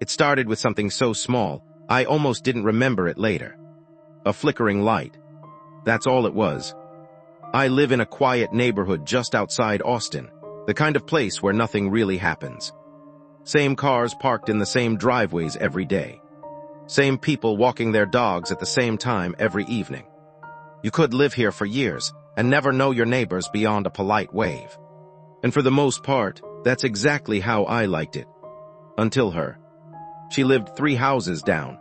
It started with something so small, I almost didn't remember it later. A flickering light. That's all it was. I live in a quiet neighborhood just outside Austin, the kind of place where nothing really happens. Same cars parked in the same driveways every day. Same people walking their dogs at the same time every evening. You could live here for years and never know your neighbors beyond a polite wave. And for the most part, that's exactly how I liked it. Until her. She lived 3 houses down.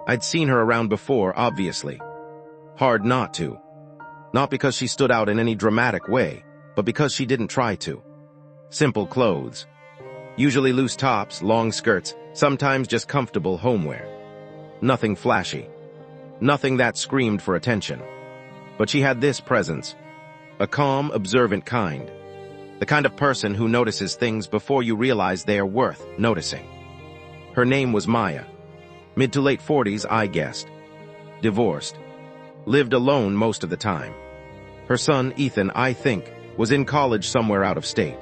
I'd seen her around before, obviously. Hard not to. Not because she stood out in any dramatic way, but because she didn't try to. Simple clothes. Usually loose tops, long skirts, sometimes just comfortable homewear. Nothing flashy. Nothing that screamed for attention. But she had this presence. A calm, observant kind. The kind of person who notices things before you realize they are worth noticing. Her name was Maya. Mid to late 40s, I guessed. Divorced. Lived alone most of the time. Her son, Ethan, I think, was in college somewhere out of state.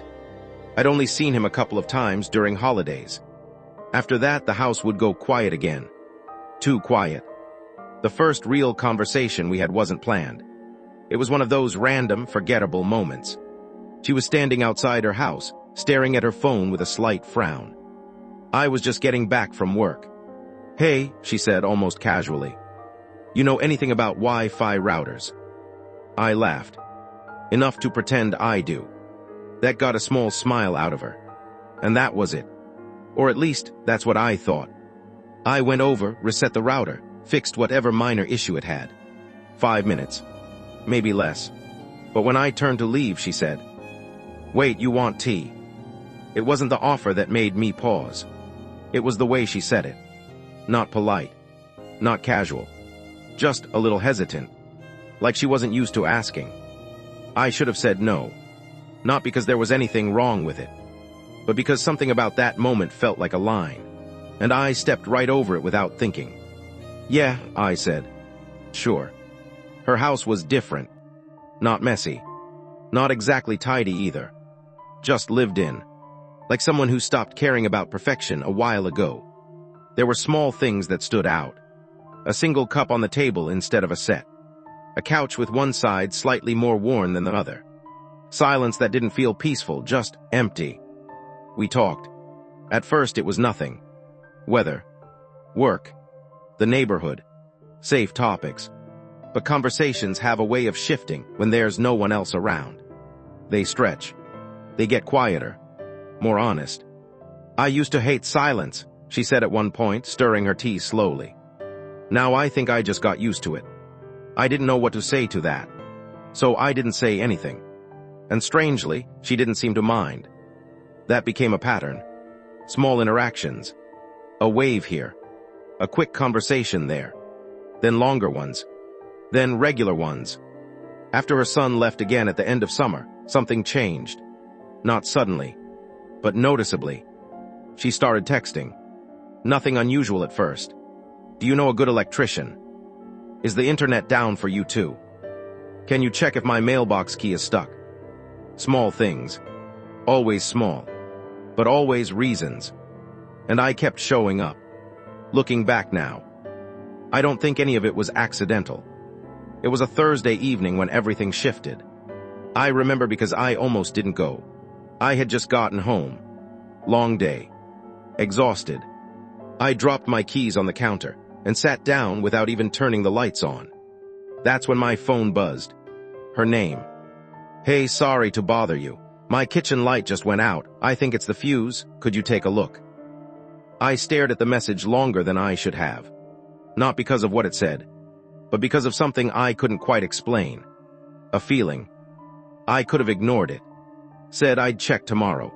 I'd only seen him a couple of times during holidays. After that, the house would go quiet again. Too quiet. The first real conversation we had wasn't planned. It was one of those random, forgettable moments. She was standing outside her house, staring at her phone with a slight frown. I was just getting back from work. "Hey," she said almost casually. "You know anything about Wi-Fi routers?" I laughed. Enough to pretend I do. That got a small smile out of her. And that was it. Or at least, that's what I thought. I went over, reset the router, fixed whatever minor issue it had. 5 minutes. Maybe less. But when I turned to leave, she said, "Wait, you want tea?" It wasn't the offer that made me pause. It was the way she said it. Not polite. Not casual. Just a little hesitant. Like she wasn't used to asking. I should have said no. Not because there was anything wrong with it, but because something about that moment felt like a line. And I stepped right over it without thinking. "Yeah," I said. "Sure." Her house was different. Not messy. Not exactly tidy either. Just lived in. Like someone who stopped caring about perfection a while ago. There were small things that stood out. A single cup on the table instead of a set. A couch with one side slightly more worn than the other. Silence that didn't feel peaceful, just empty. We talked. At first it was nothing. Weather. Work. The neighborhood. Safe topics. But conversations have a way of shifting when there's no one else around. They stretch. They get quieter. More honest. "I used to hate silence," she said at one point, stirring her tea slowly. Now I think I just got used to it. I didn't know what to say to that. So I didn't say anything. And strangely, she didn't seem to mind. That became a pattern. Small interactions. A wave here. A quick conversation there. Then longer ones. Then regular ones. After her son left again at the end of summer, something changed. Not suddenly, but noticeably. She started texting. Nothing unusual at first. "Do you know a good electrician? Is the internet down for you too? Can you check if my mailbox key is stuck?" Small things. Always small. But always reasons. And I kept showing up. Looking back now, I don't think any of it was accidental. It was a Thursday evening when everything shifted. I remember because I almost didn't go. I had just gotten home. Long day. Exhausted. I dropped my keys on the counter and sat down without even turning the lights on. That's when my phone buzzed. Her name. "Hey, sorry to bother you. My kitchen light just went out. I think it's the fuse. Could you take a look?" I stared at the message longer than I should have. Not because of what it said, but because of something I couldn't quite explain. A feeling. I could have ignored it. Said I'd check tomorrow.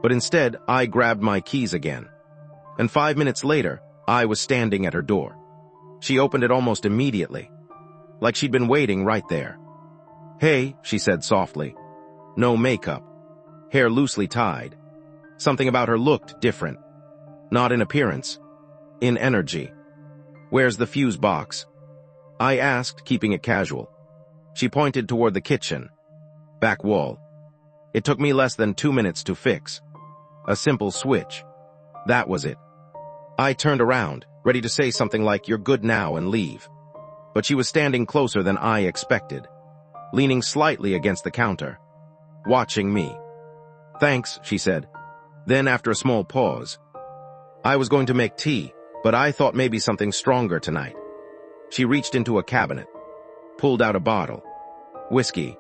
But instead, I grabbed my keys again. And 5 minutes later, I was standing at her door. She opened it almost immediately. Like she'd been waiting right there. "Hey," she said softly. No makeup. Hair loosely tied. Something about her looked different. Not in appearance. In energy. "Where's the fuse box?" I asked, keeping it casual. She pointed toward the kitchen. Back wall. It took me less than 2 minutes to fix. A simple switch. That was it. I turned around, ready to say something like, "You're good now," and leave. But she was standing closer than I expected, leaning slightly against the counter, watching me. "Thanks," she said. Then, after a small pause, "I was going to make tea, but I thought maybe something stronger tonight." She reached into a cabinet, pulled out a bottle. Whiskey.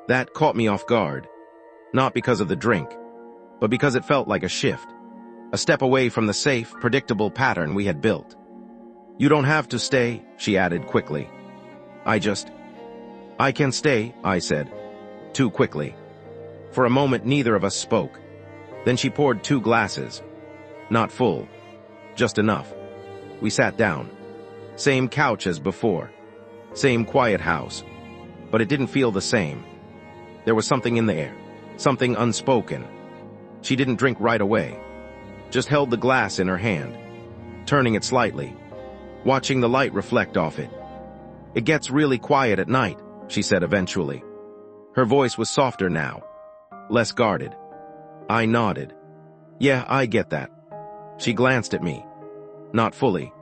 That caught me off guard, not because of the drink, but because it felt like a shift, a step away from the safe, predictable pattern we had built. "You don't have to stay," she added quickly. "I can stay," I said, too quickly. For a moment, neither of us spoke. Then she poured 2 glasses. Not full, just enough. We sat down. Same couch as before. Same quiet house. But it didn't feel the same. There was something in the air. Something unspoken. She didn't drink right away. Just held the glass in her hand, turning it slightly, watching the light reflect off it. "It gets really quiet at night," she said eventually. Her voice was softer now, less guarded. I nodded. "Yeah, I get that." She glanced at me. "Not fully.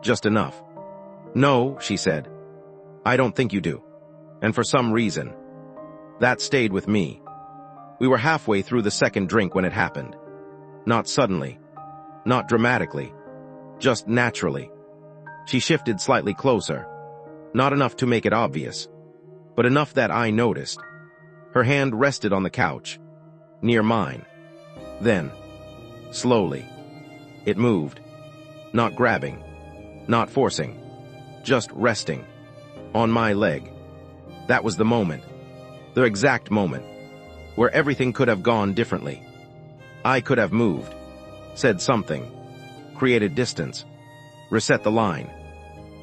Just enough." "No," she said. "I don't think you do." And for some reason, that stayed with me. We were halfway through the second drink when it happened. Not suddenly. Not dramatically. Just naturally. She shifted slightly closer. Not enough to make it obvious, but enough that I noticed. Her hand rested on the couch, near mine. Then, slowly, it moved. Not grabbing, not forcing, just resting. On my leg. That was the moment. The exact moment. Where everything could have gone differently. I could have moved, said something, created distance, reset the line.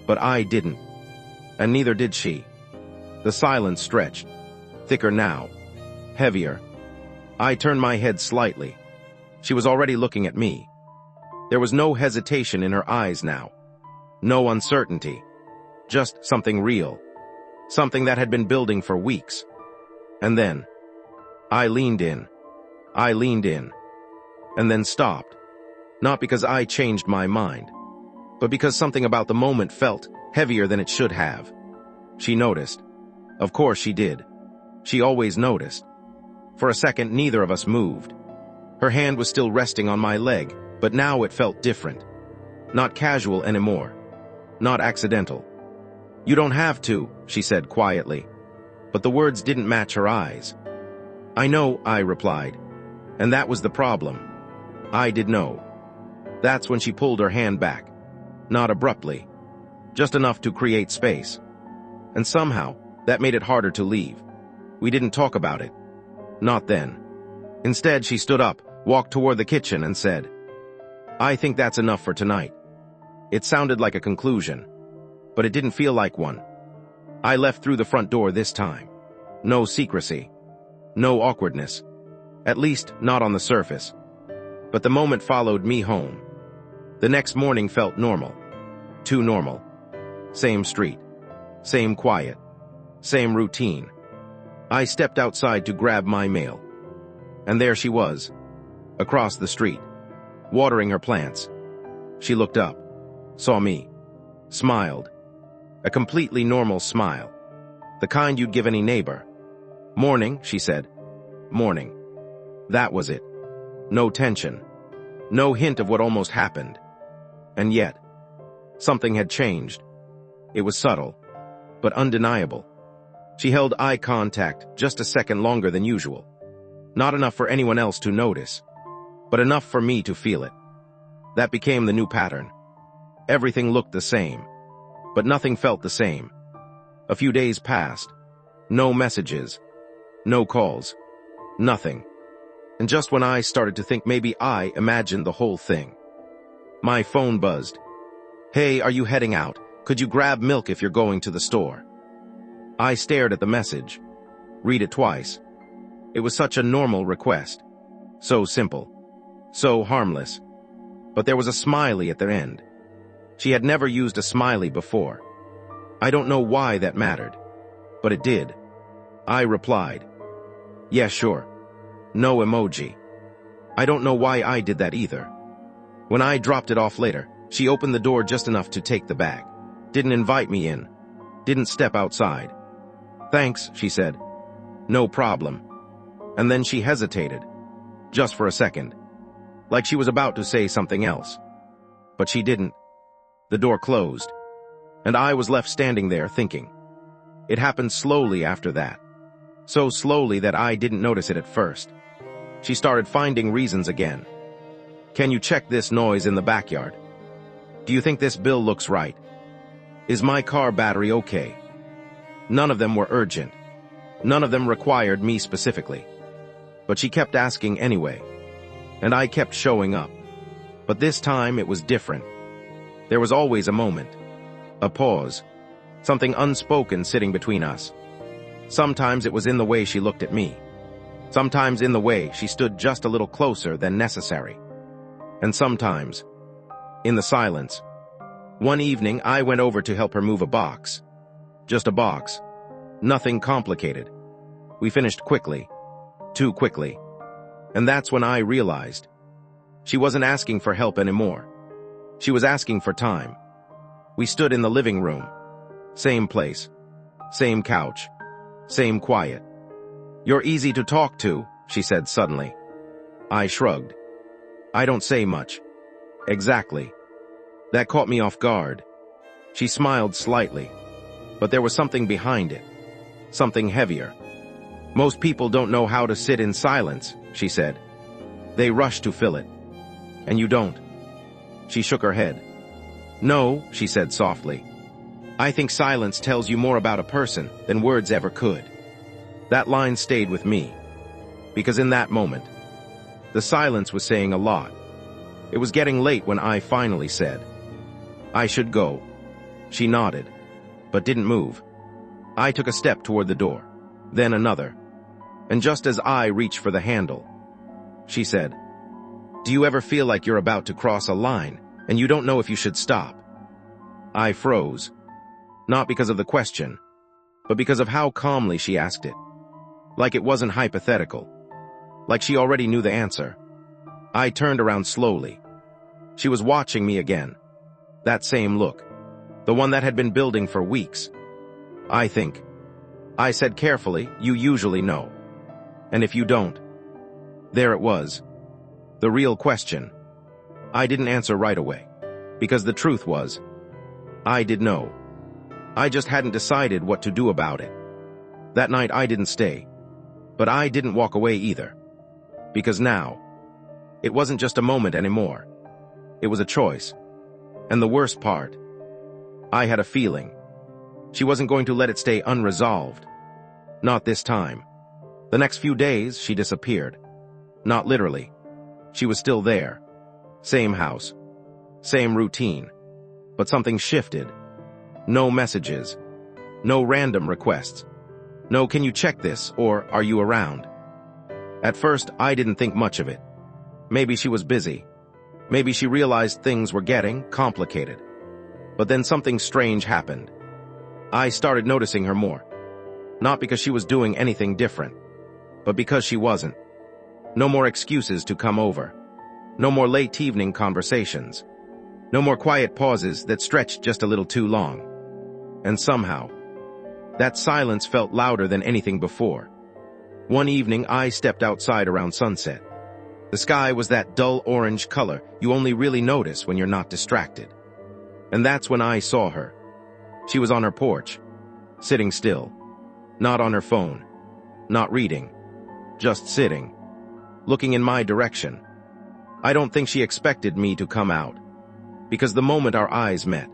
But I didn't. And neither did she. The silence stretched, thicker now, heavier. I turned my head slightly. She was already looking at me. There was no hesitation in her eyes now. No uncertainty. Just something real. Something that had been building for weeks. And then, I leaned in. I leaned in. And then stopped. Not because I changed my mind, but because something about the moment felt heavier than it should have. She noticed. Of course she did. She always noticed. For a second, neither of us moved. Her hand was still resting on my leg, but now it felt different. Not casual anymore. Not accidental. "You don't have to," she said quietly. But the words didn't match her eyes. "I know," I replied. And that was the problem. I did know. That's when she pulled her hand back. Not abruptly. Just enough to create space. And somehow, that made it harder to leave. We didn't talk about it. Not then. Instead, she stood up, walked toward the kitchen, and said, "I think that's enough for tonight." It sounded like a conclusion, but it didn't feel like one. I left through the front door this time. No secrecy. No awkwardness. At least, not on the surface. But the moment followed me home. The next morning felt normal. Too normal. Same street. Same quiet. Same routine. I stepped outside to grab my mail. And there she was, across the street, watering her plants. She looked up, saw me, smiled. A completely normal smile. The kind you'd give any neighbor. "Morning," she said. Morning. That was it. No tension. No hint of what almost happened. And yet, something had changed. It was subtle, but undeniable. She held eye contact just a second longer than usual. Not enough for anyone else to notice, but enough for me to feel it. That became the new pattern. Everything looked the same, but nothing felt the same. A few days passed. No messages. No calls. Nothing. And just when I started to think maybe I imagined the whole thing, my phone buzzed. "Hey, are you heading out? Could you grab milk if you're going to the store?" I stared at the message. Read it twice. It was such a normal request. So simple. So harmless. But there was a smiley at the end. She had never used a smiley before. I don't know why that mattered, but it did. I replied, "Yeah, sure." No emoji. I don't know why I did that either. When I dropped it off later, she opened the door just enough to take the bag. Didn't invite me in. Didn't step outside. "Thanks," she said. "No problem." And then she hesitated, just for a second, like she was about to say something else. But she didn't. The door closed, and I was left standing there thinking. It happened slowly after that. So slowly that I didn't notice it at first. She started finding reasons again. "Can you check this noise in the backyard? Do you think this bill looks right? Is my car battery okay?" None of them were urgent. None of them required me specifically. But she kept asking anyway. And I kept showing up. But this time it was different. There was always a moment. A pause. Something unspoken sitting between us. Sometimes it was in the way she looked at me. Sometimes in the way she stood just a little closer than necessary. And sometimes, in the silence. One evening, I went over to help her move a box. Just a box. Nothing complicated. We finished quickly. Too quickly. And that's when I realized. She wasn't asking for help anymore. She was asking for time. We stood in the living room. Same place. Same couch. Same quiet. "You're easy to talk to," she said suddenly. I shrugged. "I don't say much." "Exactly." That caught me off guard. She smiled slightly, but there was something behind it. Something heavier. "Most people don't know how to sit in silence," she said. "They rush to fill it. And you don't." She shook her head. "No," she said softly. "I think silence tells you more about a person than words ever could." That line stayed with me, because in that moment, the silence was saying a lot. It was getting late when I finally said, "I should go." She nodded, but didn't move. I took a step toward the door, then another, and just as I reached for the handle, she said, "Do you ever feel like you're about to cross a line, and you don't know if you should stop?" I froze, not because of the question, but because of how calmly she asked it. Like it wasn't hypothetical. Like she already knew the answer. I turned around slowly. She was watching me again. That same look. The one that had been building for weeks. "I think." I said carefully, "You usually know. And if you don't." There it was. The real question. I didn't answer right away. Because the truth was, I did know. I just hadn't decided what to do about it. That night I didn't stay. But I didn't walk away either. Because now, it wasn't just a moment anymore. It was a choice. And the worst part, I had a feeling. She wasn't going to let it stay unresolved. Not this time. The next few days, she disappeared. Not literally. She was still there. Same house. Same routine. But something shifted. No messages. No random requests. No, "Can you check this?" or "Are you around?" At first, I didn't think much of it. Maybe she was busy. Maybe she realized things were getting complicated. But then something strange happened. I started noticing her more. Not because she was doing anything different, but because she wasn't. No more excuses to come over. No more late evening conversations. No more quiet pauses that stretched just a little too long. And somehow, that silence felt louder than anything before. One evening, I stepped outside around sunset. The sky was that dull orange color you only really notice when you're not distracted. And that's when I saw her. She was on her porch, sitting still. Not on her phone. Not reading. Just sitting. Looking in my direction. I don't think she expected me to come out. Because the moment our eyes met,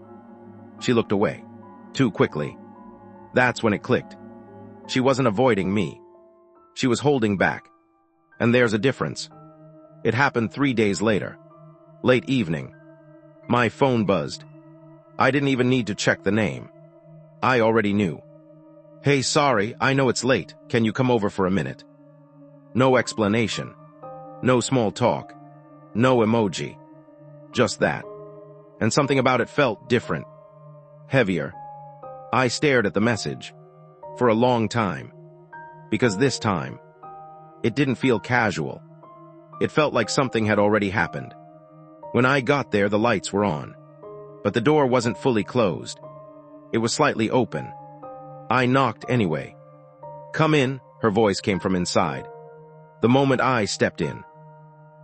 she looked away. Too quickly. That's when it clicked. She wasn't avoiding me. She was holding back. And there's a difference. It happened 3 days later. Late evening. My phone buzzed. I didn't even need to check the name. I already knew. "Hey, sorry, I know it's late. Can you come over for a minute?" No explanation. No small talk. No emoji. Just that. And something about it felt different. Heavier. I stared at the message. For a long time. Because this time, it didn't feel casual. It felt like something had already happened. When I got there, the lights were on, but the door wasn't fully closed. It was slightly open. I knocked anyway. "Come in," her voice came from inside. The moment I stepped in,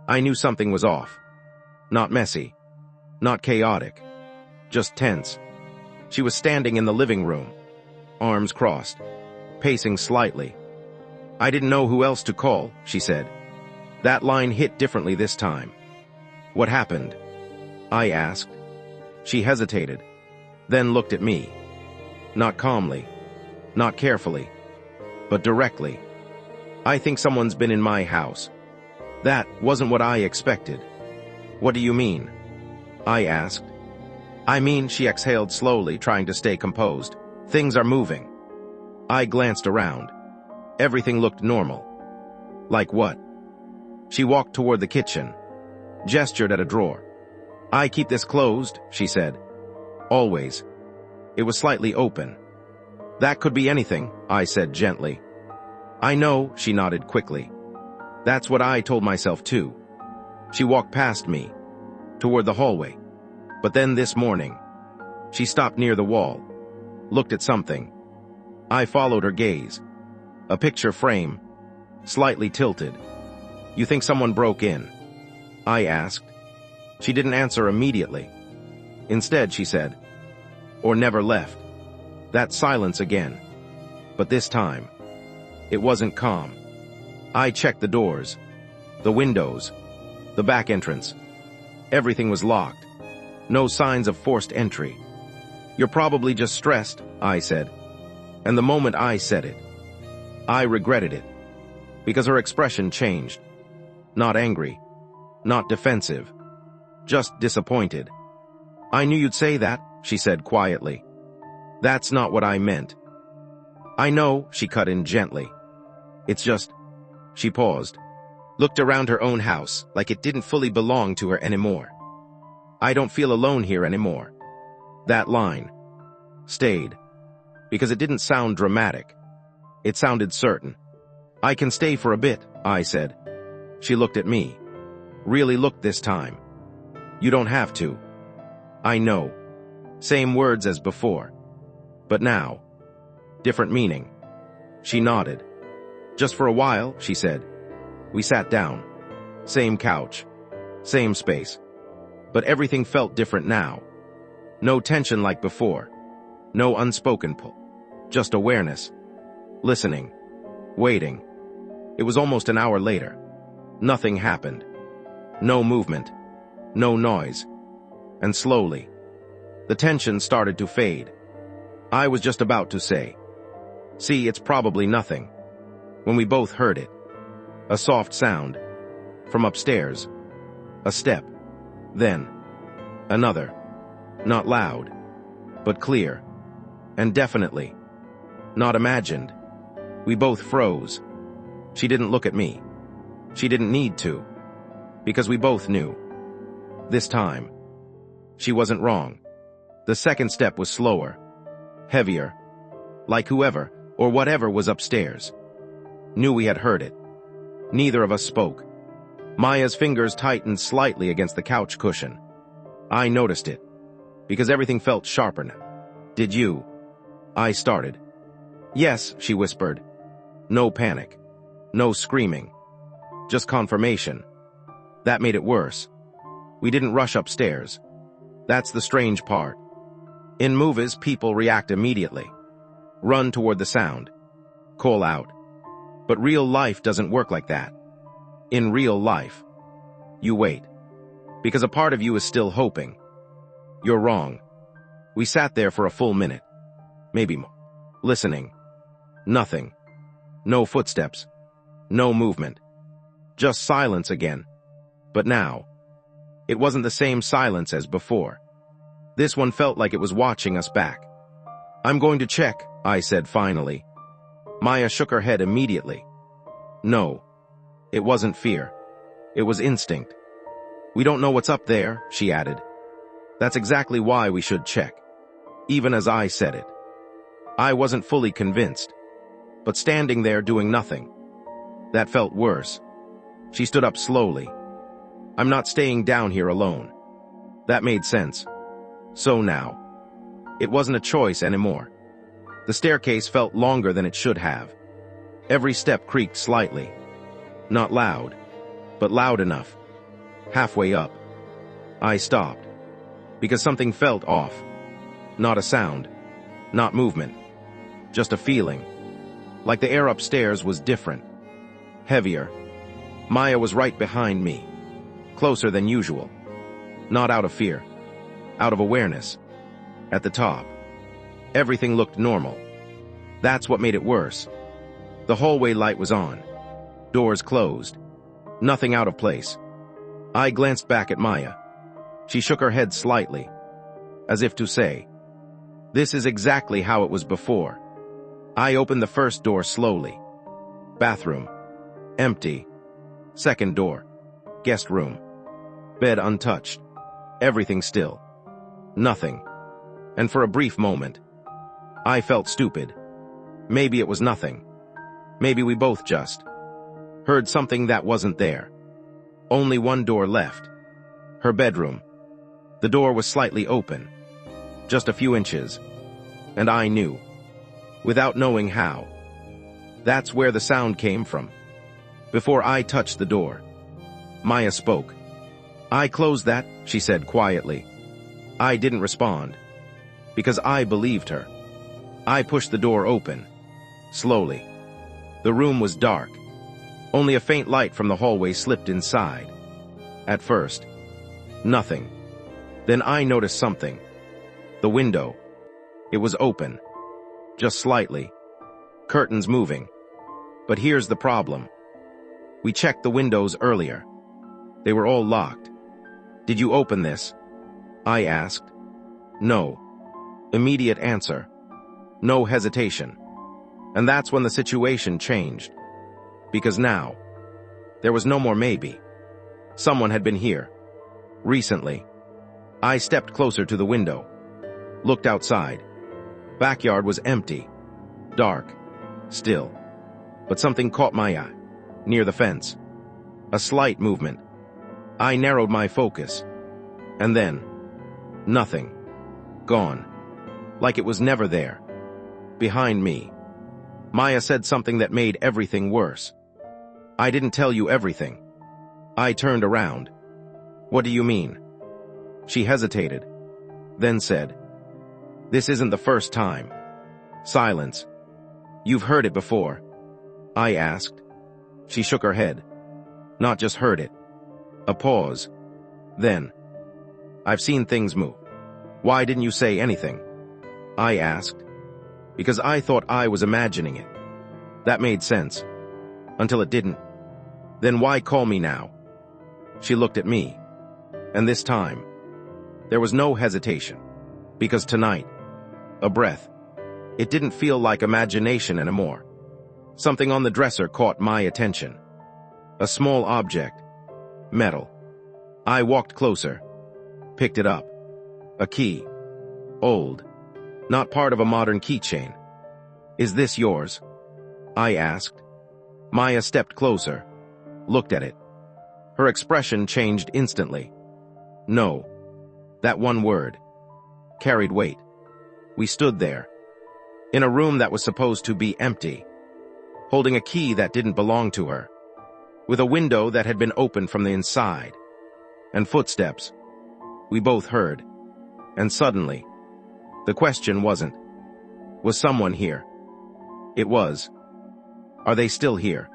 I knew something was off. Not messy, not chaotic, just tense. She was standing in the living room, arms crossed, pacing slightly. "I didn't know who else to call," she said. That line hit differently this time. "What happened?" I asked. She hesitated, then looked at me. Not calmly, not carefully, but directly. "I think someone's been in my house." That wasn't what I expected. "What do you mean?" I asked. "I mean," she exhaled slowly, trying to stay composed. "Things are moving." I glanced around. Everything looked normal. "Like what?" She walked toward the kitchen, gestured at a drawer. "I keep this closed," she said. "Always." It was slightly open. "That could be anything," I said gently. "I know," she nodded quickly. "That's what I told myself too." She walked past me, toward the hallway. But then this morning, she stopped near the wall, looked at something. I followed her gaze. A picture frame, slightly tilted. "You think someone broke in?" I asked. She didn't answer immediately. Instead, she said, "Or never left." That silence again. But this time, it wasn't calm. I checked the doors, the windows, the back entrance. Everything was locked. No signs of forced entry. "You're probably just stressed," I said. And the moment I said it, I regretted it, because her expression changed. Not angry, not defensive, just disappointed. "I knew you'd say that," she said quietly. "That's not what I meant." "I know," she cut in gently. "It's just..." She paused, looked around her own house like it didn't fully belong to her anymore. "I don't feel alone here anymore." That line stayed, because it didn't sound dramatic. It sounded certain. "I can stay for a bit," I said. She looked at me, really looked this time. "You don't have to." "I know." Same words as before. But now, different meaning. She nodded. "Just for a while," she said. We sat down. Same couch, same space. But everything felt different now. No tension like before. No unspoken pull. Just awareness. Listening. Waiting. It was almost an hour later. Nothing happened. No movement. No noise. And slowly, the tension started to fade. I was just about to say, "See, it's probably nothing," when we both heard it. A soft sound. From upstairs. A step. Then, another. Not loud, but clear. And definitely, not imagined. We both froze. She didn't look at me. She didn't need to. Because we both knew. This time, she wasn't wrong. The second step was slower. Heavier. Like whoever, or whatever was upstairs, knew we had heard it. Neither of us spoke. Maya's fingers tightened slightly against the couch cushion. I noticed it, because everything felt sharper now. "Did you?" I started. "Yes," she whispered. No panic. No screaming. Just confirmation. That made it worse. We didn't rush upstairs. That's the strange part. In movies, people react immediately. Run toward the sound. Call out. But real life doesn't work like that. In real life, you wait. Because a part of you is still hoping. You're wrong. We sat there for a full minute. Maybe more. Listening. Nothing. No footsteps. No movement. Just silence again. But now, it wasn't the same silence as before. This one felt like it was watching us back. "I'm going to check," I said finally. Maya shook her head immediately. No, it wasn't fear. It was instinct. "We don't know what's up there," she added. "That's exactly why we should check." Even as I said it, I wasn't fully convinced. But standing there doing nothing, that felt worse. She stood up slowly. "I'm not staying down here alone." That made sense. So now, it wasn't a choice anymore. The staircase felt longer than it should have. Every step creaked slightly. Not loud, but loud enough. Halfway up, I stopped, because something felt off. Not a sound, not movement, just a feeling. Like the air upstairs was different, heavier. Maya was right behind me, closer than usual. Not out of fear, out of awareness. At the top, everything looked normal. That's what made it worse. The hallway light was on, doors closed, nothing out of place. I glanced back at Maya. She shook her head slightly, as if to say, "This is exactly how it was before." I opened the first door slowly. Bathroom, empty. Second door, guest room. Bed untouched. Everything still. Nothing. And for a brief moment, I felt stupid. Maybe it was nothing. Maybe we both just heard something that wasn't there. Only one door left. Her bedroom. The door was slightly open. Just a few inches. And I knew, without knowing how. That's where the sound came from. Before I touched the door, Maya spoke. "I closed that," she said quietly. I didn't respond, because I believed her. I pushed the door open, slowly. The room was dark. Only a faint light from the hallway slipped inside. At first, nothing. Then I noticed something. The window. It was open. Just slightly. Curtains moving. But here's the problem. We checked the windows earlier. They were all locked. "Did you open this?" I asked. "No." Immediate answer. No hesitation. And that's when the situation changed. Because now, there was no more maybe. Someone had been here. Recently. I stepped closer to the window. Looked outside. Backyard was empty. Dark. Still. But something caught my eye. Near the fence. A slight movement. I narrowed my focus. And then, nothing. Gone. Like it was never there. Behind me. Maya said something that made everything worse. "I didn't tell you everything." I turned around. "What do you mean?" She hesitated, then said, "This isn't the first time." Silence. "You've heard it before?" I asked. She shook her head. "Not just heard it." A pause. Then, "I've seen things move." "Why didn't you say anything?" I asked. Because I thought I was imagining it. That made sense. Until it didn't. "Then why call me now?" She looked at me. And this time, there was no hesitation. Because tonight, a breath. It didn't feel like imagination anymore. Something on the dresser caught my attention. A small object. Metal. I walked closer. Picked it up. A key. Old. Not part of a modern keychain. "Is this yours?" I asked. Maya stepped closer. Looked at it. Her expression changed instantly. No. That one word. Carried weight. We stood there. In a room that was supposed to be empty. Holding a key that didn't belong to her. With a window that had been opened from the inside. And footsteps. We both heard. And suddenly, the question wasn't, was someone here? It was, are they still here?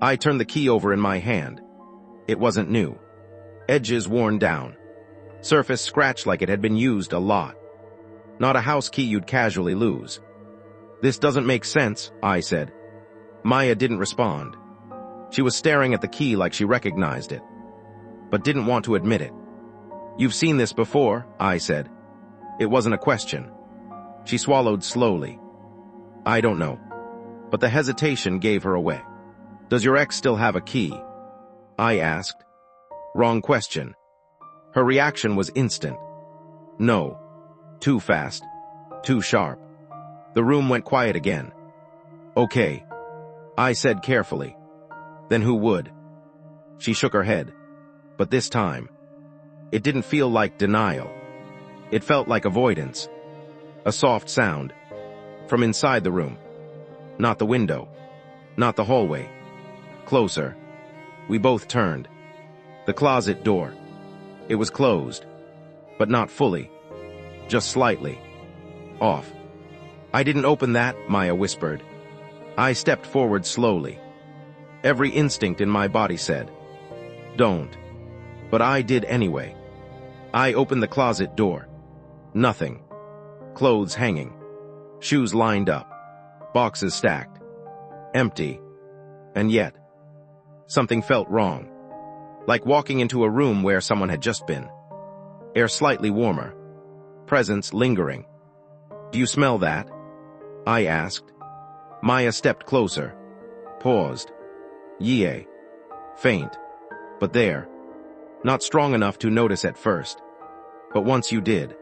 I turned the key over in my hand. It wasn't new. Edges worn down. Surface scratched like it had been used a lot. Not a house key you'd casually lose. "This doesn't make sense," I said. Maya didn't respond. She was staring at the key like she recognized it, but didn't want to admit it. "You've seen this before," I said. It wasn't a question. She swallowed slowly. "I don't know." But the hesitation gave her away. "Does your ex still have a key?" I asked. Wrong question. Her reaction was instant. No. Too fast. Too sharp. The room went quiet again. "Okay," I said carefully. "Then who would?" She shook her head. But this time, It didn't feel like denial. It felt like avoidance. A soft sound. From inside the room. Not the window. Not the hallway. Closer. We both turned. The closet door. It was closed. But not fully. Just slightly. Off. I didn't open that, Maya whispered. I stepped forward slowly. Every instinct in my body said, don't. But I did anyway. I opened the closet door. Nothing. Clothes hanging. Shoes lined up. Boxes stacked. Empty. And yet, something felt wrong. Like walking into a room where someone had just been. Air slightly warmer. Presence lingering. Do you smell that? I asked. Maya stepped closer. Paused. Yea. Faint. But there. Not strong enough to notice at first. But once you did,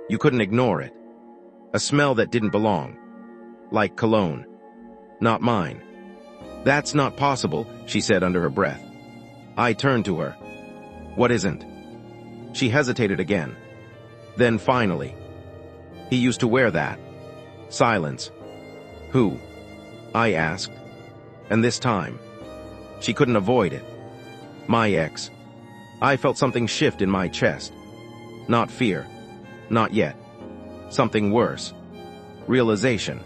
you couldn't ignore it. A smell that didn't belong. Like cologne. Not mine. That's not possible, she said under her breath. I turned to her. What isn't? She hesitated again. Then finally. He used to wear that. Silence. Who? I asked. And this time, she couldn't avoid it. My ex. I felt something shift in my chest. Not fear. Not yet. Something worse. Realization.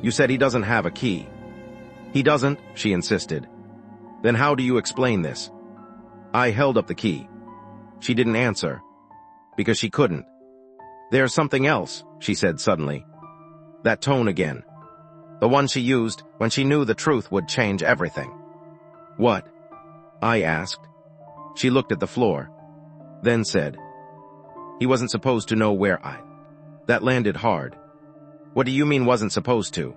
You said he doesn't have a key. He doesn't, she insisted. Then how do you explain this? I held up the key. She didn't answer. Because she couldn't. There's something else, she said suddenly. That tone again. The one she used when she knew the truth would change everything. What? I asked. She looked at the floor. Then said, he wasn't supposed to know where I... That landed hard. What do you mean wasn't supposed to?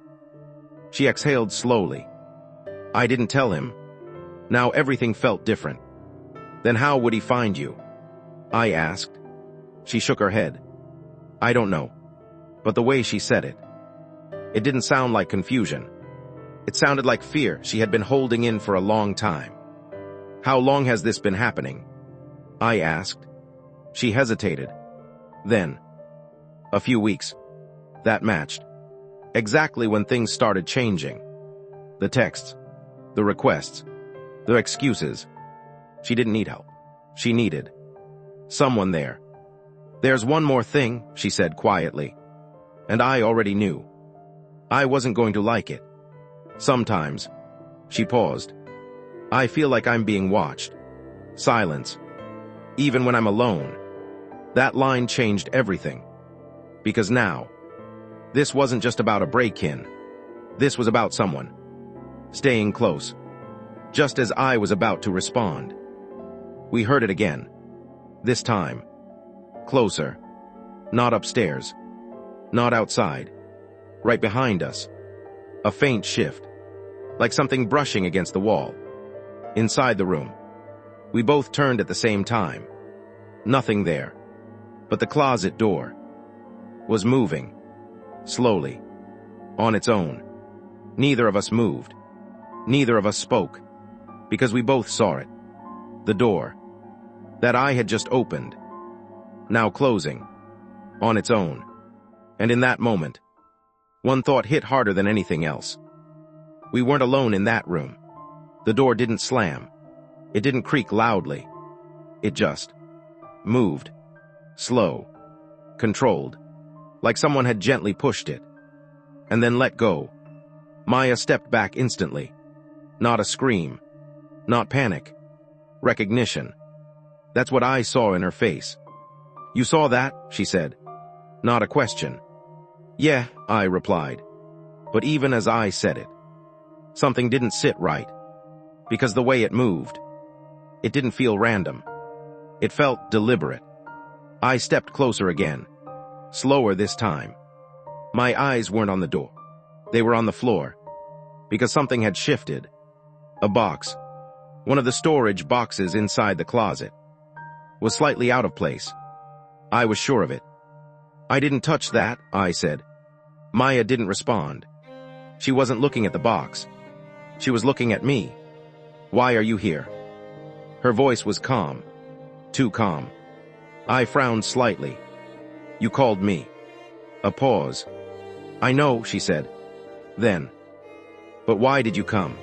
She exhaled slowly. I didn't tell him. Now everything felt different. Then how would he find you? I asked. She shook her head. I don't know. But the way she said it didn't sound like confusion. It sounded like fear she had been holding in for a long time. How long has this been happening? I asked. She hesitated. Then, a few weeks. That matched. Exactly when things started changing. The texts, the requests, the excuses. She didn't need help. She needed someone there. There's one more thing, she said quietly. And I already knew. I wasn't going to like it. Sometimes. She paused. I feel like I'm being watched. Silence. Even when I'm alone. That line changed everything. Because now, this wasn't just about a break-in. This was about someone. Staying close. Just as I was about to respond. We heard it again. This time. Closer. Not upstairs. Not outside. Right behind us. A faint shift. Like something brushing against the wall. Inside the room. We both turned at the same time. Nothing there. But the closet door was moving. Slowly. On its own. Neither of us moved. Neither of us spoke. Because we both saw it. The door. That I had just opened. Now closing. On its own. And in that moment, one thought hit harder than anything else. We weren't alone in that room. The door didn't slam. It didn't creak loudly. It just moved. Slow. Controlled. Like someone had gently pushed it. And then let go. Maya stepped back instantly. Not a scream. Not panic. Recognition. That's what I saw in her face. You saw that? She said. Not a question. Yeah, I replied. But even as I said it, something didn't sit right. Because the way it moved, it didn't feel random. It felt deliberate. I stepped closer again. Slower this time. My eyes weren't on the door. They were on the floor. Because something had shifted. A box, one of the storage boxes inside the closet, was slightly out of place. I was sure of it. I didn't touch that, I said. Maya didn't respond. She wasn't looking at the box. She was looking at me. Why are you here? Her voice was calm. Too calm. I frowned slightly. You called me. A pause. I know, she said. Then. But why did you come?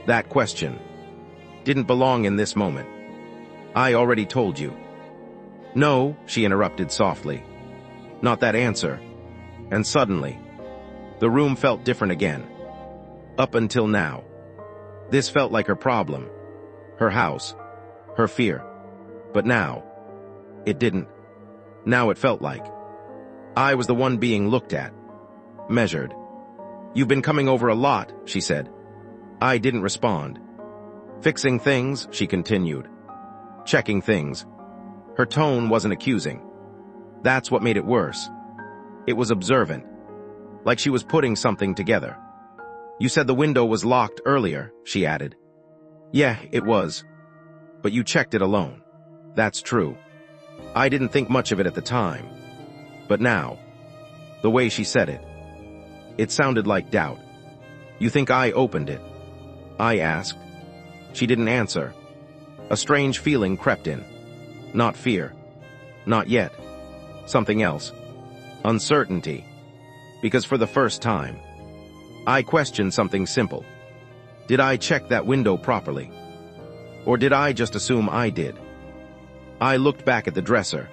That question didn't belong in this moment. I already told you. No, she interrupted softly. Not that answer. And suddenly, the room felt different again. Up until now. This felt like her problem. Her house. Her fear. But now, it didn't. Now it felt like I was the one being looked at. Measured. You've been coming over a lot, she said. I didn't respond. Fixing things, she continued. Checking things. Her tone wasn't accusing. That's what made it worse. It was observant. Like she was putting something together. You said the window was locked earlier, she added. Yeah, it was. But you checked it alone. That's true. I didn't think much of it at the time. But now, the way she said it, it sounded like doubt. You think I opened it? I asked. She didn't answer. A strange feeling crept in. Not fear. Not yet. Something else. Uncertainty. Because for the first time, I questioned something simple. Did I check that window properly? Or did I just assume I did? I looked back at the dresser.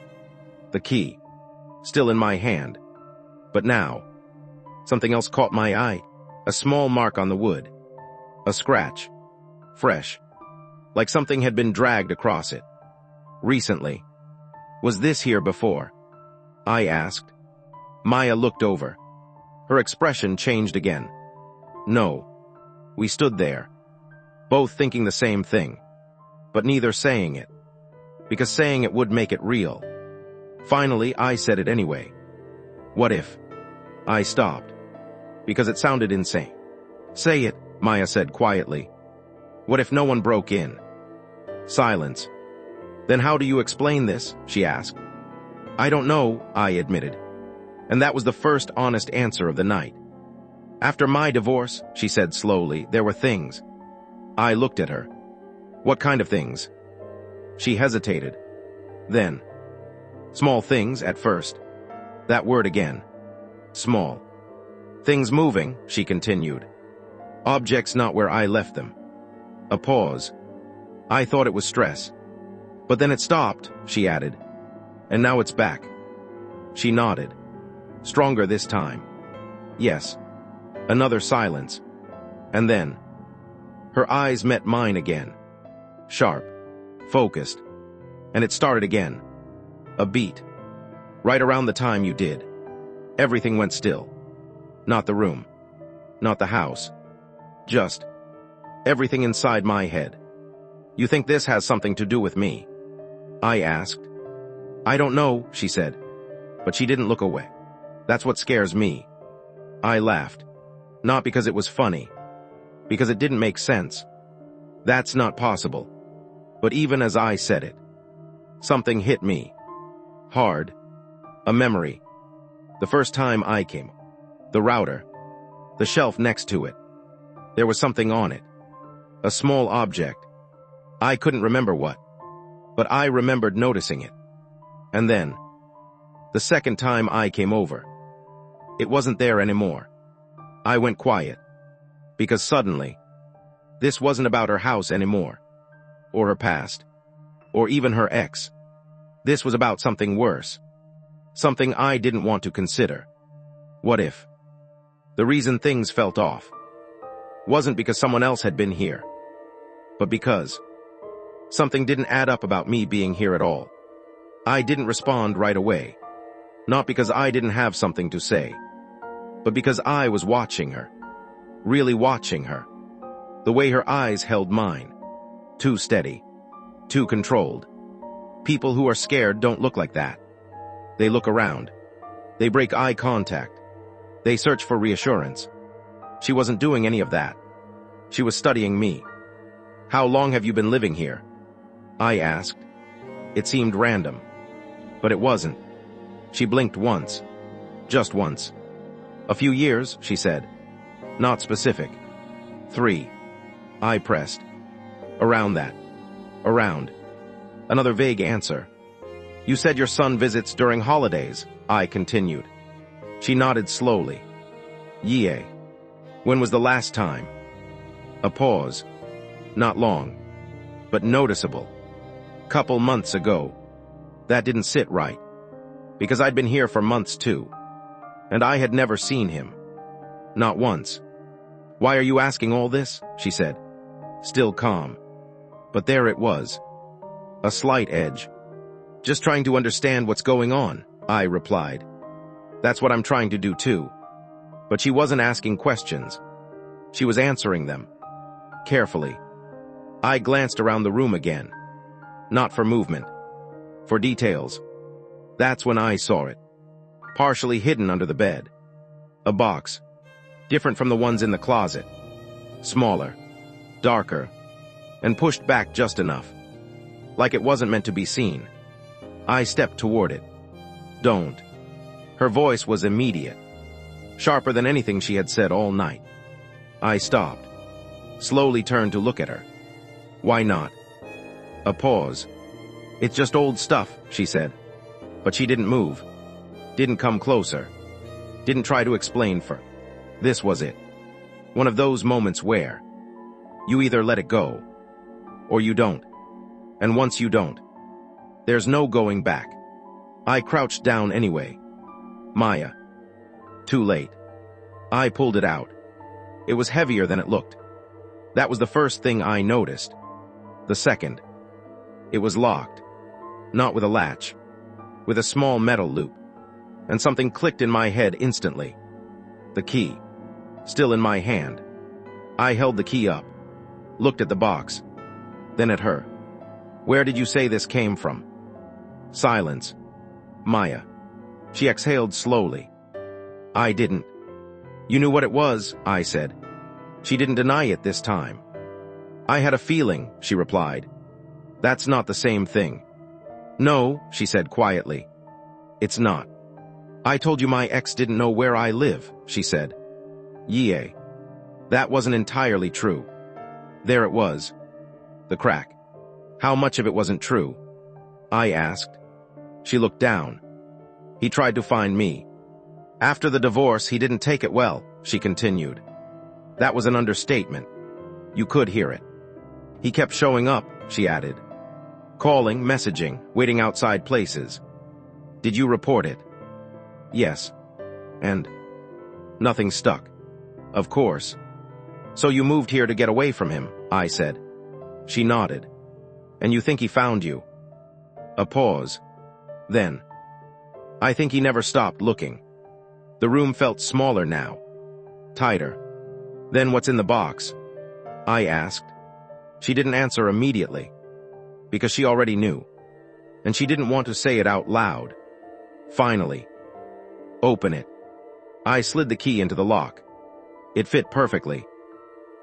The key. Still in my hand. But now, something else caught my eye. A small mark on the wood. A scratch. Fresh. Like something had been dragged across it. Recently. Was this here before? I asked. Maya looked over. Her expression changed again. No. We stood there. Both thinking the same thing. But neither saying it. Because saying it would make it real. Finally, I said it anyway. What if? I stopped. Because it sounded insane. Say it, Maya said quietly. What if no one broke in? Silence. Then how do you explain this? She asked. I don't know, I admitted. And that was the first honest answer of the night. After my divorce, she said slowly, there were things. I looked at her. What kind of things? She hesitated. Then. Small things at first. That word again. Small. Things moving, she continued. Objects not where I left them. A pause. I thought it was stress. But then it stopped, she added. And now it's back. She nodded. Stronger this time. Yes. Another silence. And then. Her eyes met mine again. Sharp. Focused. And it started again. A beat. Right around the time you did. Everything went still. Not the room. Not the house. Just. Everything inside my head. You think this has something to do with me? I asked. I don't know, she said. But she didn't look away. That's what scares me. I laughed. Not because it was funny. Because it didn't make sense. That's not possible. But even as I said it, something hit me. Hard. A memory. The first time I came. The router. The shelf next to it. There was something on it. A small object. I couldn't remember what. But I remembered noticing it. And then, the second time I came over, it wasn't there anymore. I went quiet. Because suddenly, this wasn't about her house anymore. Or her past. Or even her ex. This was about something worse. Something I didn't want to consider. What if? The reason things felt off wasn't because someone else had been here, but because something didn't add up about me being here at all. I didn't respond right away, not because I didn't have something to say, but because I was watching her, really watching her, the way her eyes held mine, too steady, too controlled. People who are scared don't look like that. They look around. They break eye contact. They search for reassurance. She wasn't doing any of that. She was studying me. How long have you been living here? I asked. It seemed random. But it wasn't. She blinked once. Just once. A few years, she said. Not specific. 3. I pressed. Around that. Around. Another vague answer. You said your son visits during holidays, I continued. She nodded slowly. Yeah. When was the last time? A pause. Not long, but noticeable. Couple months ago. That didn't sit right, because I'd been here for months too, and I had never seen him. Not once. Why are you asking all this? She said, still calm. But there it was. A slight edge. Just trying to understand what's going on, I replied. That's what I'm trying to do too. But she wasn't asking questions. She was answering them. Carefully. I glanced around the room again. Not for movement. For details. That's when I saw it. Partially hidden under the bed. A box. Different from the ones in the closet. Smaller. Darker. And pushed back just enough. Like it wasn't meant to be seen. I stepped toward it. Don't. Her voice was immediate. Sharper than anything she had said all night. I stopped. Slowly turned to look at her. Why not? A pause. It's just old stuff, she said. But she didn't move. Didn't come closer. Didn't try to explain for. This was it. One of those moments where you either let it go, or you don't. And once you don't, there's no going back. I crouched down anyway. Maya. Too late. I pulled it out. It was heavier than it looked. That was the first thing I noticed. The second. It was locked. Not with a latch. With a small metal loop. And something clicked in my head instantly. The key. Still in my hand. I held the key up. Looked at the box. Then at her. Where did you say this came from? Silence. Maya. She exhaled slowly. I didn't. You knew what it was, I said. She didn't deny it this time. I had a feeling, she replied. That's not the same thing. No, she said quietly. It's not. I told you my ex didn't know where I live, she said. Yeah. That wasn't entirely true. There it was. The crack. How much of it wasn't true? I asked. She looked down. He tried to find me. After the divorce, he didn't take it well, she continued. That was an understatement. You could hear it. He kept showing up, she added. Calling, messaging, waiting outside places. Did you report it? Yes. And? Nothing stuck. Of course. So you moved here to get away from him, I said. She nodded. And you think he found you? A pause. Then. I think he never stopped looking. The room felt smaller now. Tighter. Then what's in the box? I asked. She didn't answer immediately. Because she already knew. And she didn't want to say it out loud. Finally. Open it. I slid the key into the lock. It fit perfectly.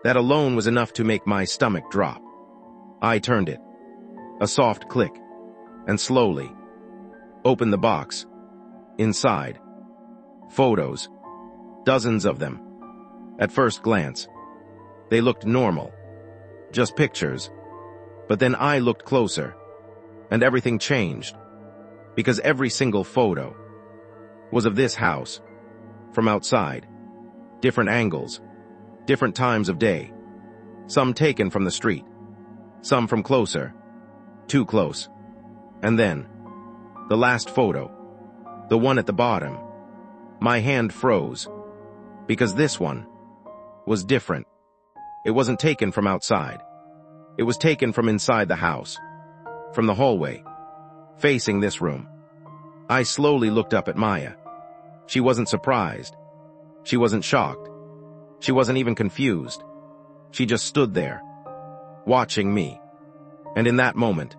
That alone was enough to make my stomach drop. I turned it. A soft click. And slowly. Opened the box. Inside. Photos. Dozens of them. At first glance. They looked normal. Just pictures. But then I looked closer. And everything changed. Because every single photo was of this house. From outside. Different angles. Different times of day. Some taken from the street. Some from closer. Too close. And then, the last photo. The one at the bottom. My hand froze. Because this one was different. It wasn't taken from outside. It was taken from inside the house. From the hallway. Facing this room. I slowly looked up at Maya. She wasn't surprised. She wasn't shocked. She wasn't even confused. She just stood there. Watching me. And in that moment,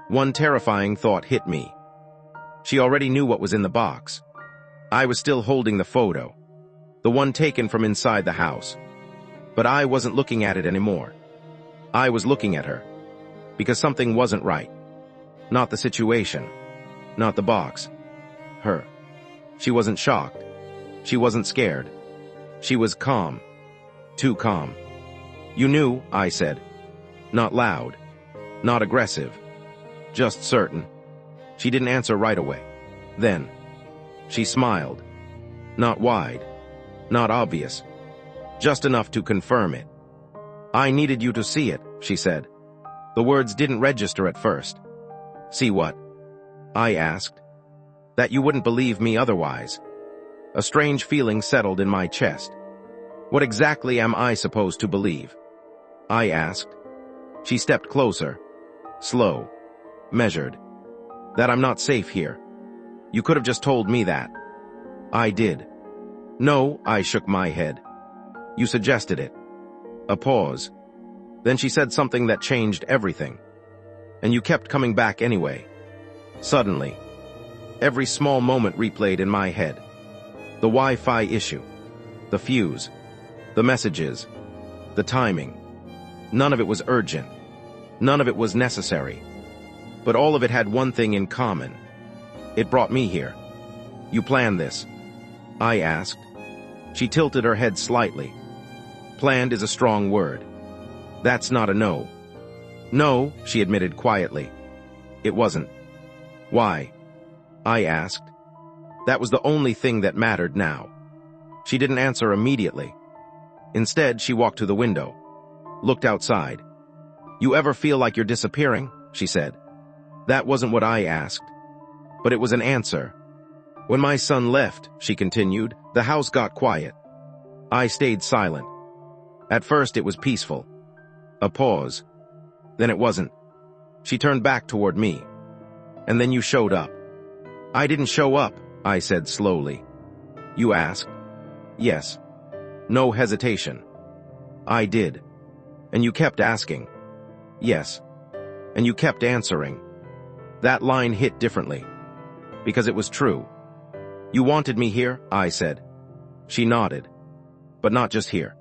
one terrifying thought hit me. She already knew what was in the box. I was still holding the photo. The one taken from inside the house. But I wasn't looking at it anymore. I was looking at her. Because something wasn't right. Not the situation. Not the box. Her. She wasn't shocked. She wasn't scared. She was calm. Too calm. You knew, I said. Not loud. Not aggressive. Just certain. She didn't answer right away. Then, she smiled. Not wide. Not obvious. Just enough to confirm it. I needed you to see it, she said. The words didn't register at first. See what? I asked. That you wouldn't believe me otherwise. A strange feeling settled in my chest. What exactly am I supposed to believe? I asked. She stepped closer. Slow. Measured. That I'm not safe here. You could have just told me that. I did. No, I shook my head. You suggested it. A pause. Then she said something that changed everything. And you kept coming back anyway. Suddenly, every small moment replayed in my head. The Wi-Fi issue. The fuse. The messages. The timing. None of it was urgent. None of it was necessary. But all of it had one thing in common. It brought me here. You planned this? I asked. She tilted her head slightly. Planned is a strong word. That's not a no. No, she admitted quietly. It wasn't. Why? I asked. That was the only thing that mattered now. She didn't answer immediately. Instead, she walked to the window. Looked outside. You ever feel like you're disappearing? She said. That wasn't what I asked. But it was an answer. When my son left, she continued, the house got quiet. I stayed silent. At first it was peaceful. A pause. Then it wasn't. She turned back toward me. And then you showed up. I didn't show up, I said slowly. You asked. Yes. No hesitation. I did. And you kept asking. Yes. And you kept answering. That line hit differently. Because it was true. You wanted me here, I said. She nodded. But not just here.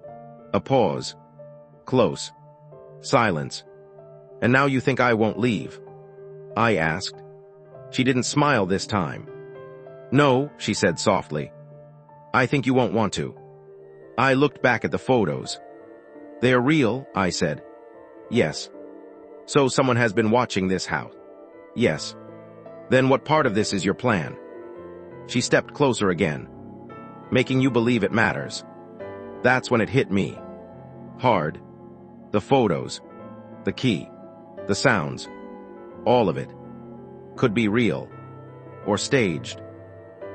A pause. Close. Silence. And now you think I won't leave? I asked. She didn't smile this time. No, she said softly. I think you won't want to. I looked back at the photos. They're real, I said. Yes. So someone has been watching this house? Yes. Then what part of this is your plan? She stepped closer again. Making you believe it matters. That's when it hit me. Hard. The photos. The key. The sounds. All of it. Could be real. Or staged.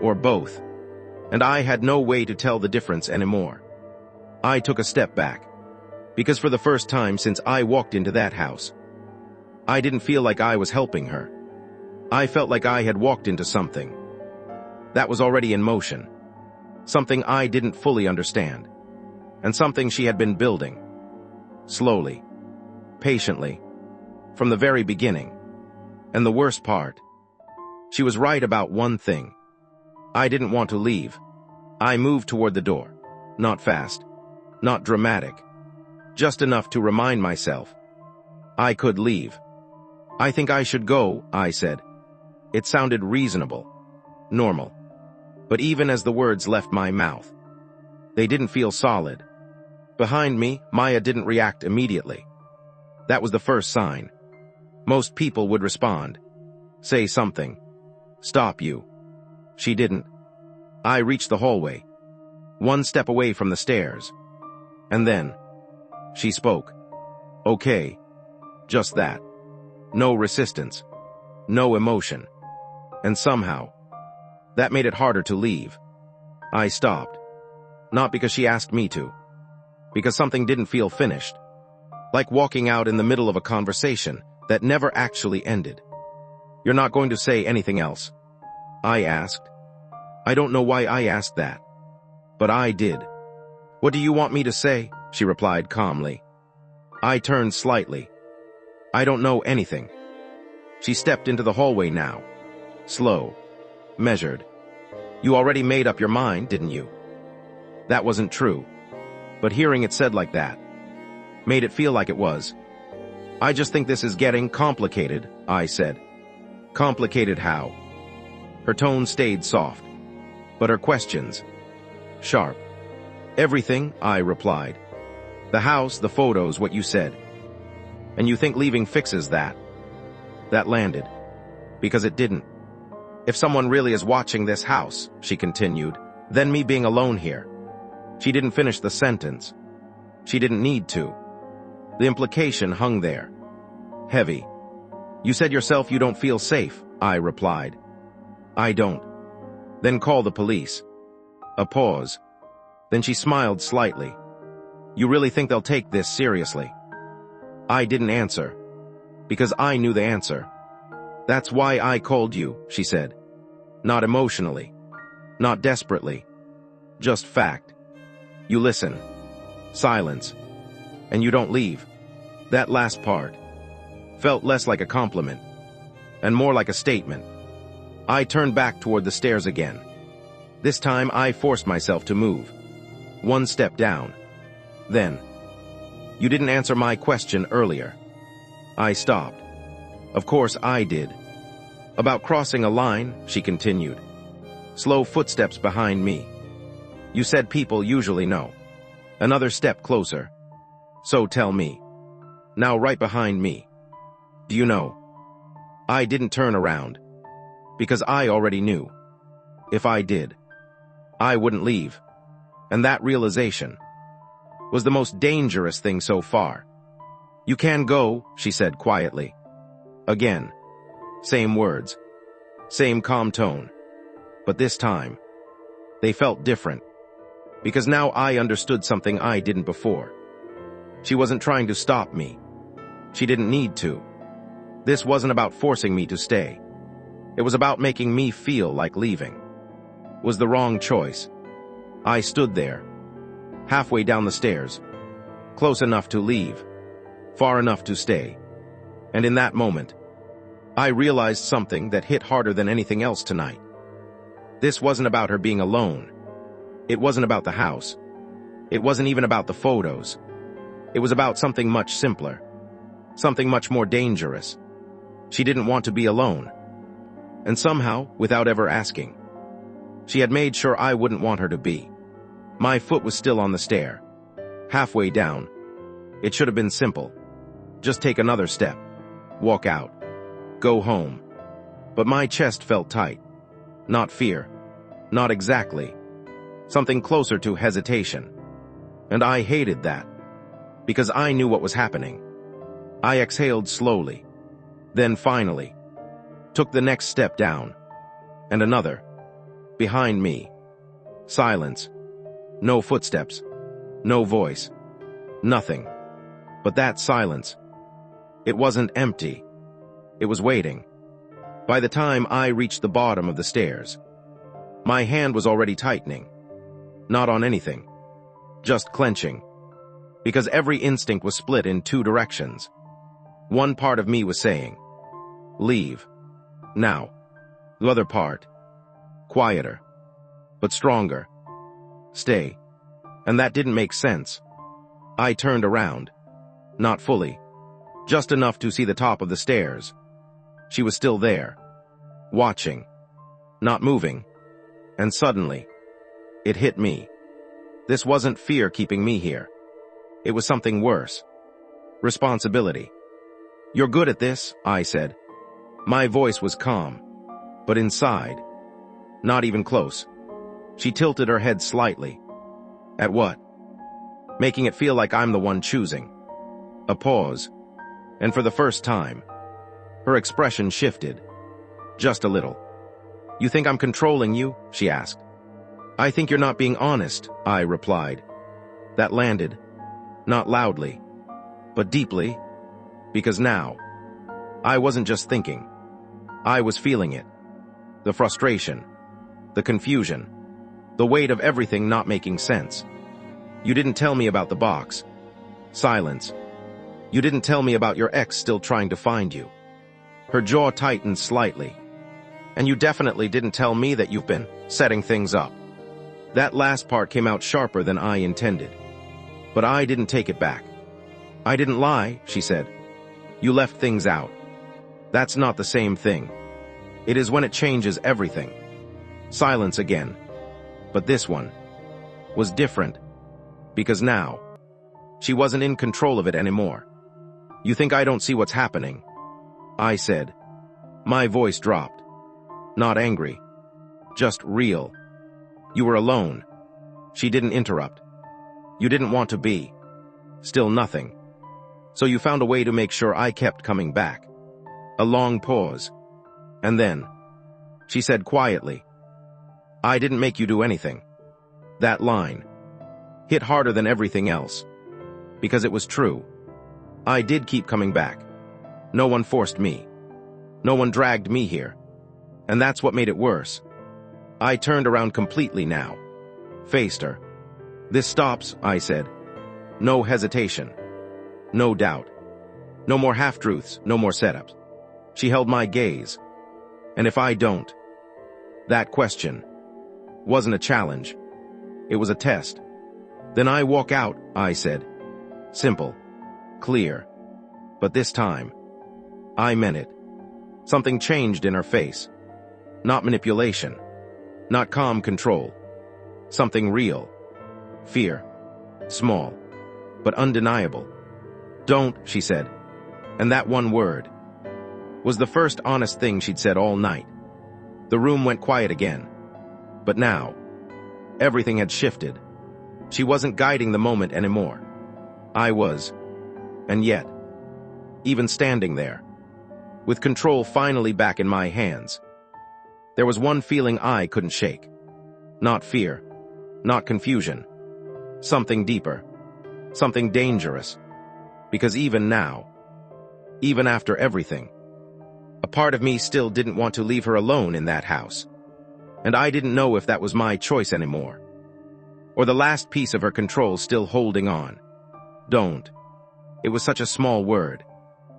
Or both. And I had no way to tell the difference anymore. I took a step back. Because for the first time since I walked into that house, I didn't feel like I was helping her. I felt like I had walked into something that was already in motion. Something I didn't fully understand. And something she had been building. Slowly. Patiently. From the very beginning. And the worst part. She was right about one thing. I didn't want to leave. I moved toward the door. Not fast. Not dramatic. Just enough to remind myself. I could leave. I think I should go, I said. It sounded reasonable. Normal. But even as the words left my mouth, they didn't feel solid. Behind me, Maya didn't react immediately. That was the first sign. Most people would respond. Say something. Stop you. She didn't. I reached the hallway. One step away from the stairs. And then, she spoke. Okay. Just that. No resistance. No emotion. And somehow, that made it harder to leave. I stopped. Not because she asked me to. Because something didn't feel finished. Like walking out in the middle of a conversation that never actually ended. You're not going to say anything else? I asked. I don't know why I asked that. But I did. What do you want me to say? She replied calmly. I turned slightly. I don't know anything. She stepped into the hallway now. Slow. Measured. You already made up your mind, didn't you? That wasn't true. But hearing it said like that made it feel like it was. I just think this is getting complicated, I said. Complicated how? Her tone stayed soft. But her questions, sharp. Everything, I replied. The house, the photos, what you said. And you think leaving fixes that? That landed. Because it didn't. If someone really is watching this house, she continued, then me being alone here. She didn't finish the sentence. She didn't need to. The implication hung there. Heavy. You said yourself you don't feel safe, I replied. I don't. Then call the police. A pause. Then she smiled slightly. You really think they'll take this seriously? I didn't answer. Because I knew the answer. That's why I called you, she said. Not emotionally. Not desperately. Just fact. You listen. Silence. And you don't leave. That last part felt less like a compliment and more like a statement. I turned back toward the stairs again. This time I forced myself to move. One step down. Then, you didn't answer my question earlier. I stopped. Of course I did. About crossing a line, she continued. Slow footsteps behind me. You said people usually know. Another step closer. So tell me. Now right behind me. Do you know? I didn't turn around. Because I already knew. If I did, I wouldn't leave. And that realization was the most dangerous thing so far. You can go, she said quietly. Again. Same words. Same calm tone. But this time, they felt different. Because now I understood something I didn't before. She wasn't trying to stop me. She didn't need to. This wasn't about forcing me to stay. It was about making me feel like leaving. It was the wrong choice. I stood there, halfway down the stairs, close enough to leave, far enough to stay. And in that moment, I realized something that hit harder than anything else tonight. This wasn't about her being alone. It wasn't about the house. It wasn't even about the photos. It was about something much simpler, something much more dangerous. She didn't want to be alone. And somehow, without ever asking, she had made sure I wouldn't want her to be. My foot was still on the stair, halfway down. It should have been simple. Just take another step, walk out, go home. But my chest felt tight. Not fear, not exactly. Something closer to hesitation. And I hated that, because I knew what was happening. I exhaled slowly, then finally, took the next step down, and another. Behind me. Silence. No footsteps. No voice. Nothing. But that silence. It wasn't empty. It was waiting. By the time I reached the bottom of the stairs, my hand was already tightening. Not on anything. Just clenching. Because every instinct was split in two directions. One part of me was saying, leave. Now. The other part, quieter, but stronger, stay. And that didn't make sense. I turned around. Not fully. Just enough to see the top of the stairs. She was still there. Watching. Not moving. And suddenly, it hit me. This wasn't fear keeping me here. It was something worse. Responsibility. You're good at this, I said. My voice was calm. But inside, not even close. She tilted her head slightly. At what? Making it feel like I'm the one choosing. A pause. And for the first time, her expression shifted. Just a little. You think I'm controlling you? She asked. I think you're not being honest, I replied. That landed. Not loudly, but deeply. Because now, I wasn't just thinking. I was feeling it. The frustration. The confusion. The weight of everything not making sense. You didn't tell me about the box. Silence. You didn't tell me about your ex still trying to find you. Her jaw tightened slightly. And you definitely didn't tell me that you've been setting things up. That last part came out sharper than I intended. But I didn't take it back. I didn't lie, she said. You left things out. That's not the same thing. It is when it changes everything. Silence again. But this one was different. Because now, she wasn't in control of it anymore. You think I don't see what's happening? I said. My voice dropped. Not angry. Just real. You were alone. She didn't interrupt. You didn't want to be. Still nothing. So you found a way to make sure I kept coming back. A long pause. And then, she said quietly, I didn't make you do anything. That line hit harder than everything else. Because it was true. I did keep coming back. No one forced me. No one dragged me here. And that's what made it worse. I turned around completely now. Faced her. This stops, I said. No hesitation. No doubt. No more half-truths, no more setups. She held my gaze. And if I don't? That question wasn't a challenge. It was a test. Then I walk out, I said. Simple. Clear. But this time, I meant it. Something changed in her face. Not manipulation. Not calm control. Something real. Fear. Small. But undeniable. Don't, she said. And that one word was the first honest thing she'd said all night. The room went quiet again. But now, everything had shifted. She wasn't guiding the moment anymore. I was. And yet, even standing there, with control finally back in my hands, there was one feeling I couldn't shake. Not fear. Not confusion. Something deeper. Something dangerous. Because even now, even after everything, a part of me still didn't want to leave her alone in that house. And I didn't know if that was my choice anymore. Or the last piece of her control still holding on. Don't. It was such a small word.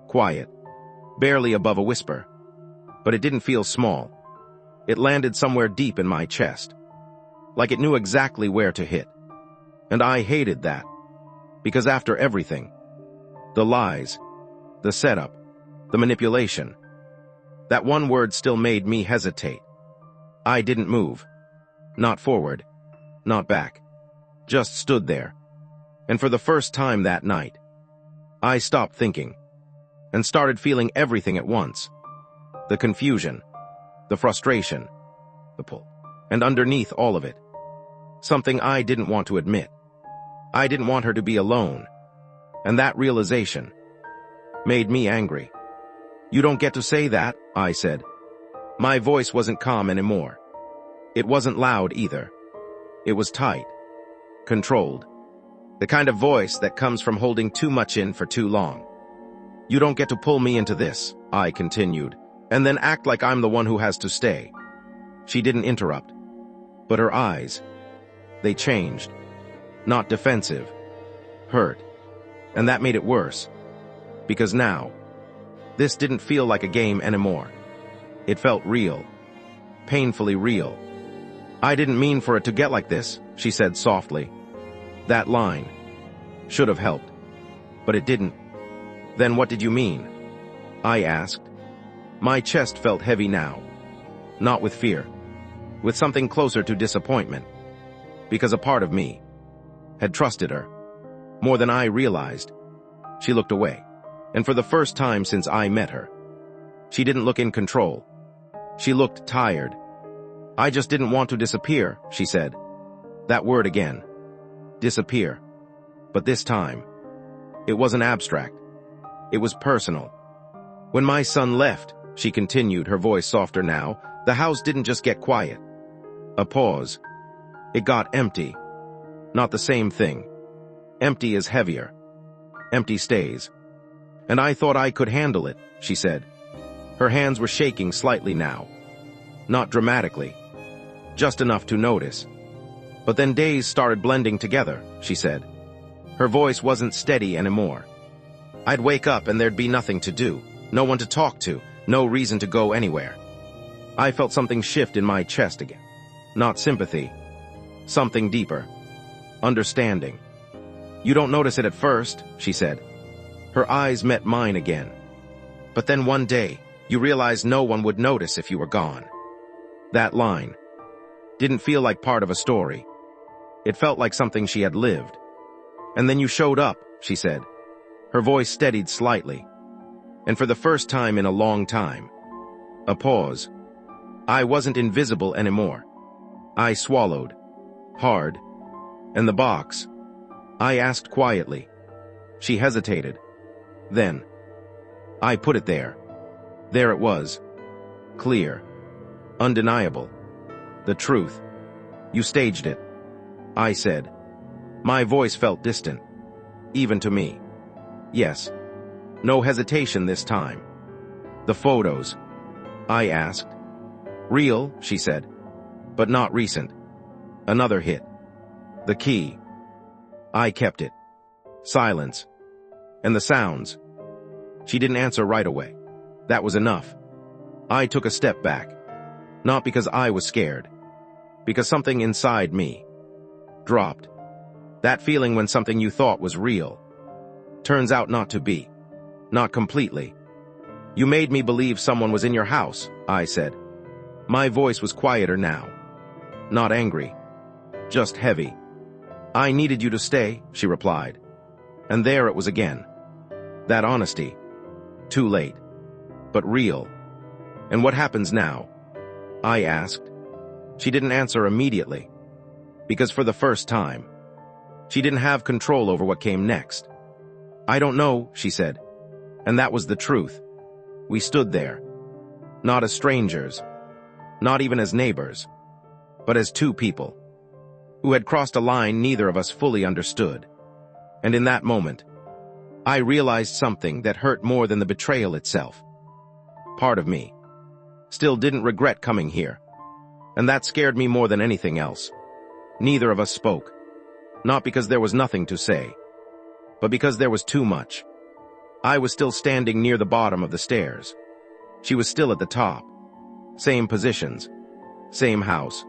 Quiet. Barely above a whisper. But it didn't feel small. It landed somewhere deep in my chest. Like it knew exactly where to hit. And I hated that. Because after everything, the lies, the setup, the manipulation, that one word still made me hesitate. I didn't move. Not forward. Not back. Just stood there. And for the first time that night, I stopped thinking and started feeling everything at once. The confusion, the frustration, the pull. And underneath all of it, something I didn't want to admit. I didn't want her to be alone. And that realization made me angry. You don't get to say that, I said. My voice wasn't calm anymore. It wasn't loud either. It was tight. Controlled. The kind of voice that comes from holding too much in for too long. You don't get to pull me into this, I continued, and then act like I'm the one who has to stay. She didn't interrupt. But her eyes, they changed. Not defensive. Hurt. And that made it worse. Because now, this didn't feel like a game anymore. It felt real. Painfully real. I didn't mean for it to get like this, she said softly. That line should have helped. But it didn't. Then what did you mean? I asked. My chest felt heavy now. Not with fear. With something closer to disappointment. Because a part of me had trusted her. More than I realized. She looked away. And for the first time since I met her, she didn't look in control. She looked tired. I just didn't want to disappear, she said. That word again. Disappear. But this time, it wasn't abstract. It was personal. When my son left, she continued, her voice softer now, the house didn't just get quiet. A pause. It got empty. Not the same thing. Empty is heavier. Empty stays. And I thought I could handle it, she said. Her hands were shaking slightly now. Not dramatically. Just enough to notice. But then days started blending together, she said. Her voice wasn't steady anymore. I'd wake up and there'd be nothing to do, no one to talk to, no reason to go anywhere. I felt something shift in my chest again. Not sympathy. Something deeper. Understanding. You don't notice it at first, she said. Her eyes met mine again. But then one day, you realized no one would notice if you were gone. That line didn't feel like part of a story. It felt like something she had lived. And then you showed up, she said. Her voice steadied slightly. And for the first time in a long time, a pause. I wasn't invisible anymore. I swallowed. Hard. And the box? I asked quietly. She hesitated. Then, I put it there. There it was. Clear. Undeniable. The truth. You staged it, I said. My voice felt distant, even to me. Yes. No hesitation this time. The photos, I asked. Real, she said, but not recent. Another hit. The key. I kept it. Silence. And the sounds. She didn't answer right away. That was enough. I took a step back. Not because I was scared. Because something inside me dropped. That feeling when something you thought was real turns out not to be. Not completely. You made me believe someone was in your house, I said. My voice was quieter now. Not angry. Just heavy. I needed you to stay, she replied. And there it was again. That honesty. Too late. But real. And what happens now? I asked. She didn't answer immediately. Because for the first time, she didn't have control over what came next. I don't know, she said. And that was the truth. We stood there. Not as strangers. Not even as neighbors. But as two people. Who had crossed a line neither of us fully understood. And in that moment, I realized something that hurt more than the betrayal itself. Part of me still didn't regret coming here. And that scared me more than anything else. Neither of us spoke. Not because there was nothing to say, but because there was too much. I was still standing near the bottom of the stairs. She was still at the top. Same positions. Same house.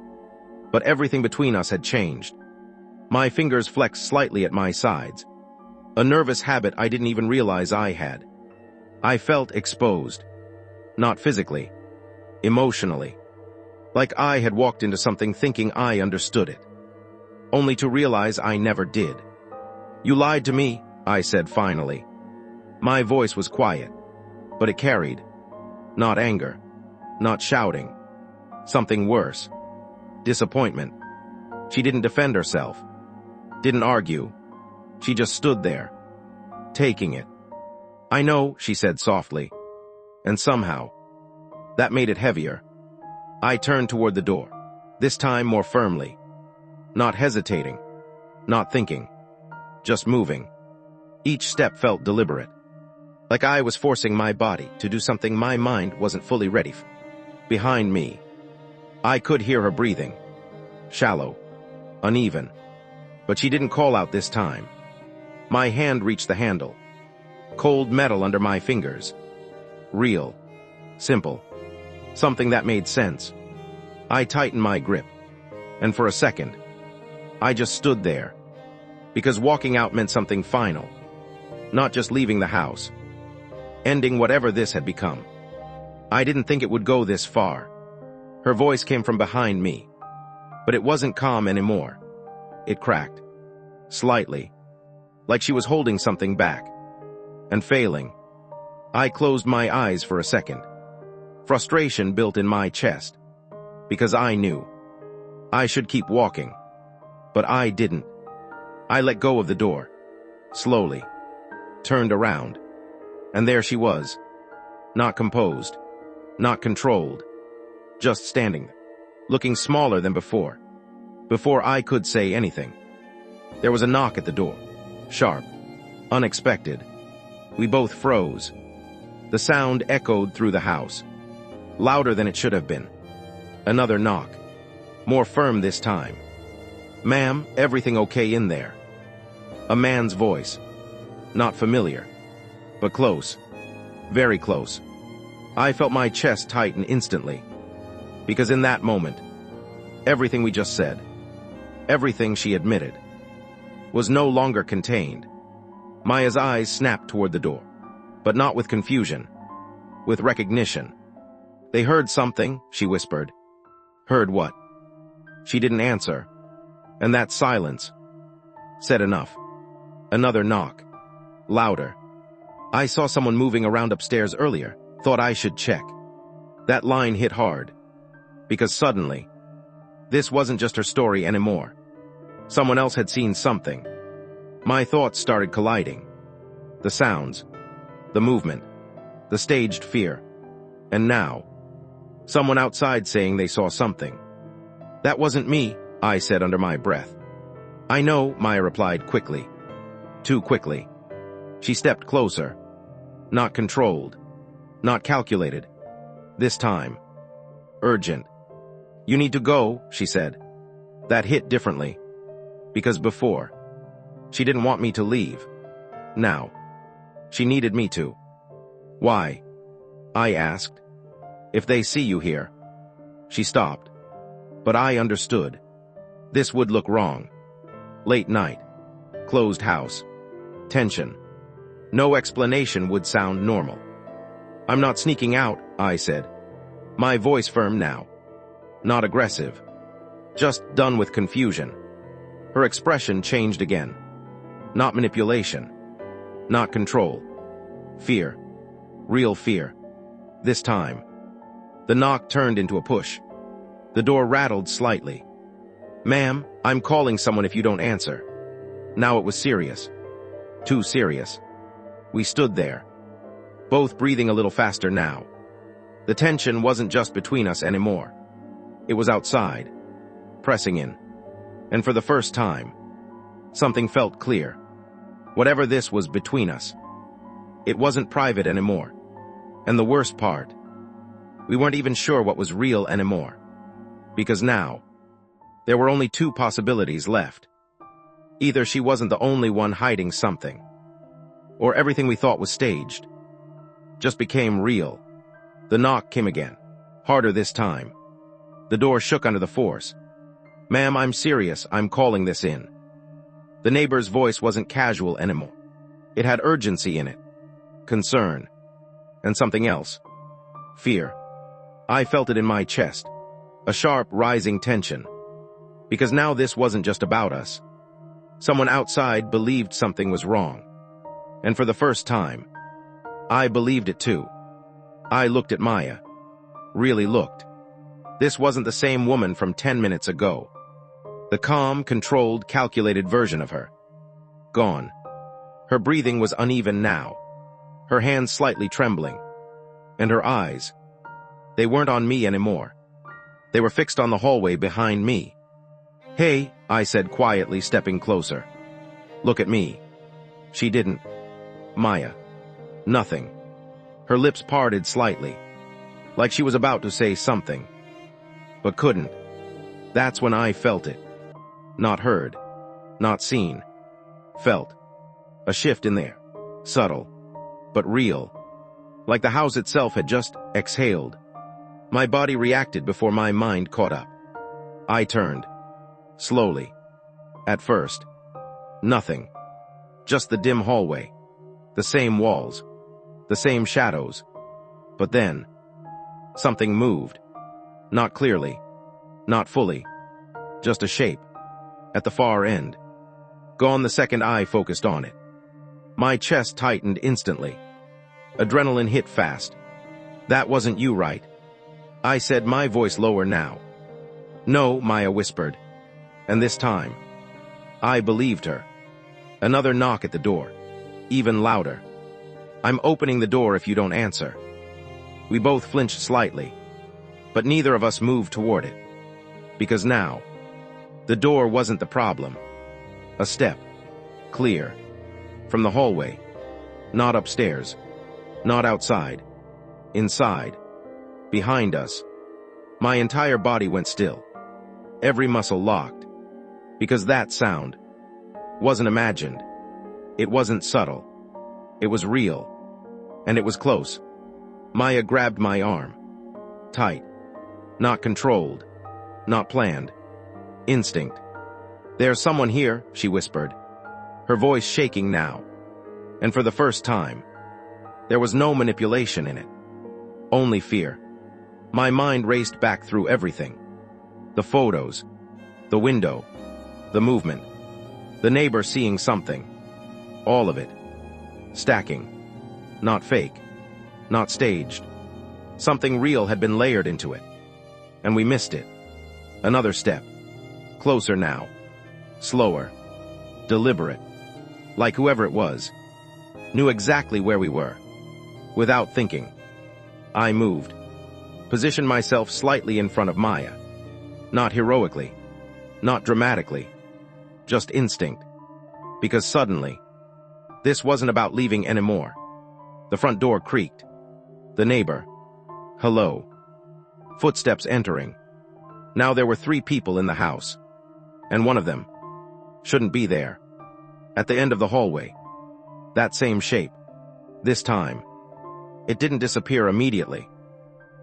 But everything between us had changed. My fingers flexed slightly at my sides. A nervous habit I didn't even realize I had. I felt exposed. Not physically. Emotionally. Like I had walked into something thinking I understood it. Only to realize I never did. You lied to me, I said finally. My voice was quiet, but it carried. Not anger. Not shouting. Something worse. Disappointment. She didn't defend herself. Didn't argue. She just stood there. Taking it. I know, she said softly. And somehow, that made it heavier. I turned toward the door. This time more firmly. Not hesitating. Not thinking. Just moving. Each step felt deliberate. Like I was forcing my body to do something my mind wasn't fully ready for. Behind me, I could hear her breathing. Shallow. Uneven. But she didn't call out this time. My hand reached the handle. Cold metal under my fingers. Real. Simple. Something that made sense. I tightened my grip. And for a second, I just stood there. Because walking out meant something final. Not just leaving the house. Ending whatever this had become. I didn't think it would go this far. Her voice came from behind me. But it wasn't calm anymore. It cracked. Slightly. Like she was holding something back. And failing. I closed my eyes for a second. Frustration built in my chest. Because I knew. I should keep walking. But I didn't. I let go of the door. Slowly. Turned around. And there she was. Not composed. Not controlled. Just standing there. Looking smaller than before. Before I could say anything. There was a knock at the door. Sharp. Unexpected. We both froze. The sound echoed through the house. Louder than it should have been. Another knock. More firm this time. Ma'am, everything okay in there? A man's voice. Not familiar. But close. Very close. I felt my chest tighten instantly. Because in that moment, everything we just said, everything she admitted, was no longer contained. Maya's eyes snapped toward the door. But not with confusion. With recognition. They heard something, she whispered. Heard what? She didn't answer. And that silence said enough. Another knock. Louder. I saw someone moving around upstairs earlier, thought I should check. That line hit hard. Because suddenly, this wasn't just her story anymore. Someone else had seen something. My thoughts started colliding. The sounds, the movement, the staged fear. And now, someone outside saying they saw something. That wasn't me, I said under my breath. I know, Maya replied quickly. Too quickly. She stepped closer. Not controlled. Not calculated. This time. Urgent. You need to go, she said. That hit differently. Because before, she didn't want me to leave. Now, she needed me to. Why? I asked. If they see you here. She stopped. But I understood. This would look wrong. Late night. Closed house. Tension. No explanation would sound normal. I'm not sneaking out, I said. My voice firm now. Not aggressive. Just done with confusion. Her expression changed again. Not manipulation. Not control. Fear. Real fear. This time. The knock turned into a push. The door rattled slightly. Ma'am, I'm calling someone if you don't answer. Now it was serious. Too serious. We stood there. Both breathing a little faster now. The tension wasn't just between us anymore. It was outside. Pressing in. And for the first time, something felt clear. Whatever this was between us, it wasn't private anymore. And the worst part, we weren't even sure what was real anymore. Because now, there were only two possibilities left. Either she wasn't the only one hiding something, or everything we thought was staged just became real. The knock came again, harder this time. The door shook under the force. Ma'am, I'm serious, I'm calling this in. The neighbor's voice wasn't casual anymore. It had urgency in it, concern, and something else. Fear. I felt it in my chest, a sharp, rising tension. Because now this wasn't just about us. Someone outside believed something was wrong. And for the first time, I believed it too. I looked at Maya. Really looked. This wasn't the same woman from 10 minutes ago. The calm, controlled, calculated version of her. Gone. Her breathing was uneven now. Her hands slightly trembling. And her eyes. They weren't on me anymore. They were fixed on the hallway behind me. Hey, I said quietly, stepping closer. Look at me. She didn't. Maya. Nothing. Her lips parted slightly, like she was about to say something, but couldn't. That's when I felt it. Not heard. Not seen. Felt. A shift in there. Subtle. But real. Like the house itself had just exhaled. My body reacted before my mind caught up. I turned. Slowly. At first. Nothing. Just the dim hallway. The same walls. The same shadows. But then, something moved. Not clearly. Not fully. Just a shape. At the far end. Gone the second I focused on it. My chest tightened instantly. Adrenaline hit fast. That wasn't you, right? I said, my voice lower now. No, Maya whispered. And this time, I believed her. Another knock at the door. Even louder. I'm opening the door if you don't answer. We both flinched slightly, but neither of us moved toward it. Because now, the door wasn't the problem. A step. Clear. From the hallway. Not upstairs. Not outside. Inside. Behind us. My entire body went still. Every muscle locked. Because that sound wasn't imagined. It wasn't subtle. It was real. And it was close. Maya grabbed my arm. Tight. Not controlled. Not planned. Instinct. There's someone here, she whispered. Her voice shaking now. And for the first time, there was no manipulation in it. Only fear. My mind raced back through everything. The photos. The window. The movement. The neighbor seeing something. All of it. Stacking. Not fake. Not staged. Something real had been layered into it. And we missed it. Another step. Closer now. Slower. Deliberate. Like whoever it was knew exactly where we were. Without thinking, I moved. Positioned myself slightly in front of Maya. Not heroically. Not dramatically. Just instinct. Because suddenly, this wasn't about leaving anymore. The front door creaked. The neighbor. Hello. Footsteps entering. Now there were 3 people in the house. And one of them shouldn't be there. At the end of the hallway. That same shape. This time. It didn't disappear immediately.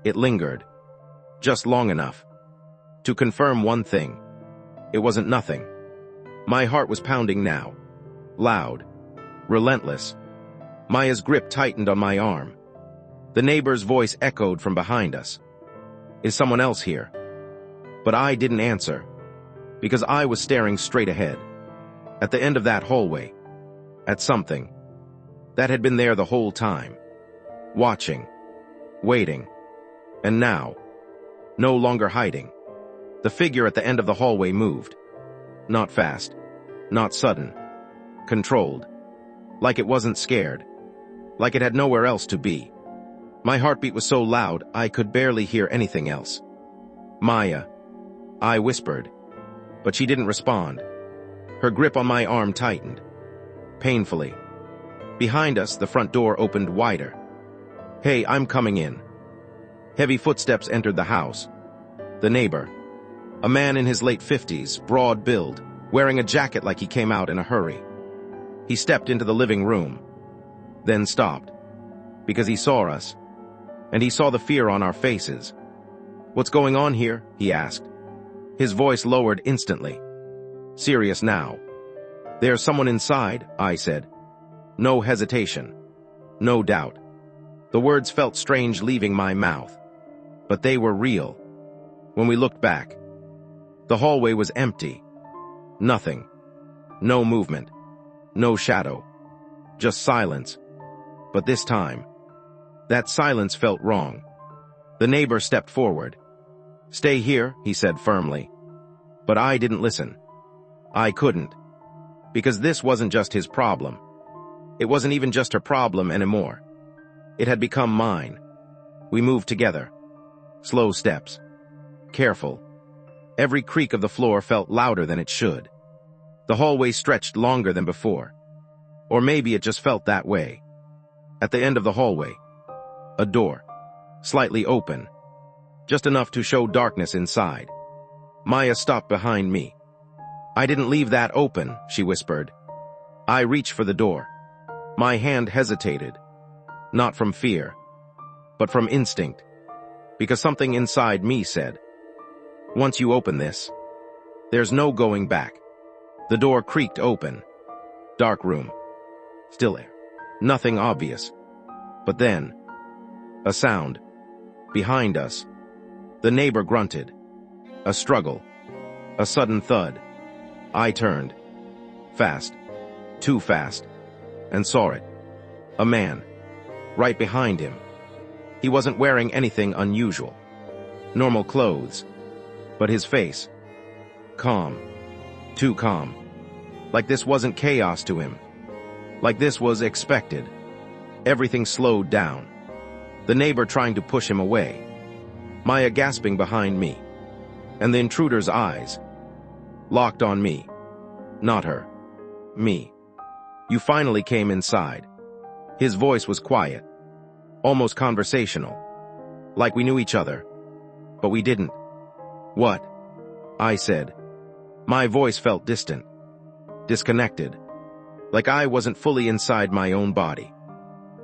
It lingered. Just long enough to confirm one thing. It wasn't nothing. My heart was pounding now. Loud. Relentless. Maya's grip tightened on my arm. The neighbor's voice echoed from behind us. Is someone else here? But I didn't answer. Because I was staring straight ahead. At the end of that hallway. At something that had been there the whole time. Watching. Waiting. And now, no longer hiding. The figure at the end of the hallway moved. Not fast. Not sudden. Controlled. Like it wasn't scared. Like it had nowhere else to be. My heartbeat was so loud I could barely hear anything else. Maya. I whispered. But she didn't respond. Her grip on my arm tightened. Painfully. Behind us, the front door opened wider. Hey, I'm coming in. Heavy footsteps entered the house. The neighbor. A man in his late 50s, broad build, wearing a jacket like he came out in a hurry. He stepped into the living room. Then stopped. Because he saw us. And he saw the fear on our faces. What's going on here? He asked. His voice lowered instantly. Serious now. There's someone inside, I said. No hesitation. No doubt. The words felt strange leaving my mouth. But they were real. When we looked back, the hallway was empty. Nothing. No movement. No shadow. Just silence. But this time, that silence felt wrong. The neighbor stepped forward. Stay here, he said firmly. But I didn't listen. I couldn't. Because this wasn't just his problem. It wasn't even just her problem anymore. It had become mine. We moved together. Slow steps. Careful. Every creak of the floor felt louder than it should. The hallway stretched longer than before. Or maybe it just felt that way. At the end of the hallway, a door, slightly open, just enough to show darkness inside. Maya stopped behind me. I didn't leave that open, she whispered. I reached for the door. My hand hesitated. Not from fear, but from instinct. Because something inside me said, once you open this, there's no going back. The door creaked open. Dark room. Still air. Nothing obvious. But then, a sound. Behind us. The neighbor grunted. A struggle. A sudden thud. I turned. Fast. Too fast. And saw it. A man. Right behind him. He wasn't wearing anything unusual. Normal clothes. But his face. Calm. Too calm. Like this wasn't chaos to him. Like this was expected. Everything slowed down. The neighbor trying to push him away. Maya gasping behind me. And the intruder's eyes. Locked on me. Not her. Me. You finally came inside. His voice was quiet. Almost conversational. Like we knew each other. But we didn't. What? I said. My voice felt distant. Disconnected. Like I wasn't fully inside my own body.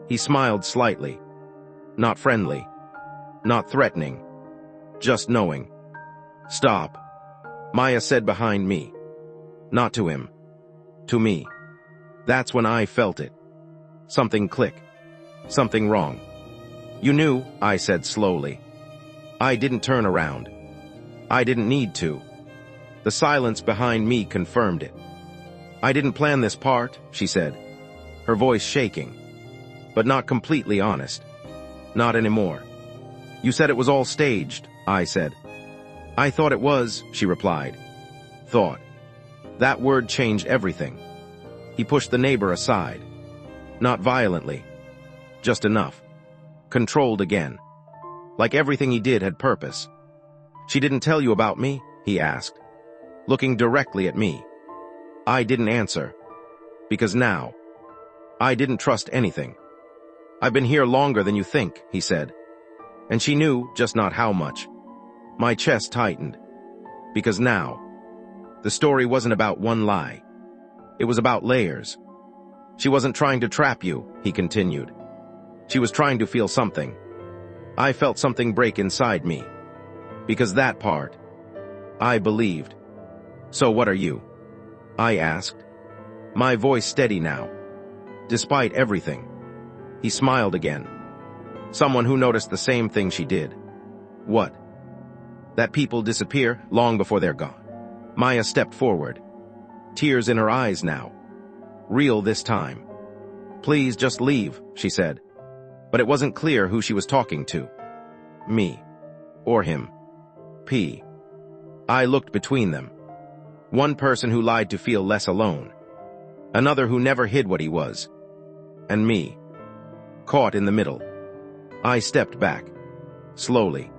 He smiled slightly. Not friendly. Not threatening. Just knowing. Stop. Maya said behind me. Not to him. To me. That's when I felt it. Something click. Something wrong. You knew, I said slowly. I didn't turn around. I didn't need to. The silence behind me confirmed it. I didn't plan this part, she said, her voice shaking. but not completely honest. Not anymore. You said it was all staged, I said. I thought it was, she replied. Thought. That word changed everything. He pushed the neighbor aside. Not violently. Just enough. Controlled again. Like everything he did had purpose. She didn't tell you about me? He asked, looking directly at me. I didn't answer. Because now, I didn't trust anything. I've been here longer than you think, he said. And she knew just not how much. My chest tightened. Because now, the story wasn't about one lie. It was about layers. She wasn't trying to trap you, he continued. She was trying to feel something. I felt something break inside me. Because that part, I believed. So what are you? I asked. My voice steady now. Despite everything. He smiled again. Someone who noticed the same thing she did. What? That people disappear long before they're gone. Maya stepped forward. Tears in her eyes now. Real this time. Please just leave, she said. But it wasn't clear who she was talking to. Me. Or him. P. I looked between them. One person who lied to feel less alone. Another who never hid what he was. And me. Caught in the middle. I stepped back. Slowly.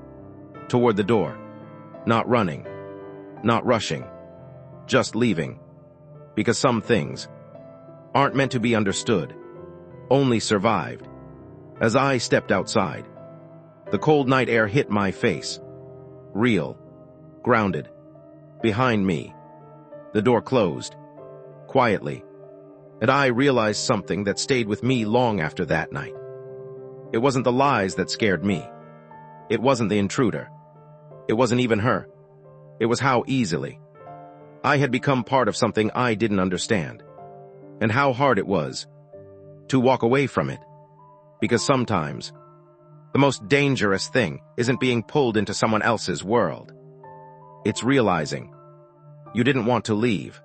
Toward the door. Not running. Not rushing. Just leaving. Because some things aren't meant to be understood. Only survived. As I stepped outside, the cold night air hit my face. Real. Grounded. Behind me. The door closed. Quietly. And I realized something that stayed with me long after that night. It wasn't the lies that scared me. It wasn't the intruder. It wasn't even her. It was how easily I had become part of something I didn't understand. And how hard it was to walk away from it. Because sometimes, the most dangerous thing isn't being pulled into someone else's world. It's realizing you didn't want to leave.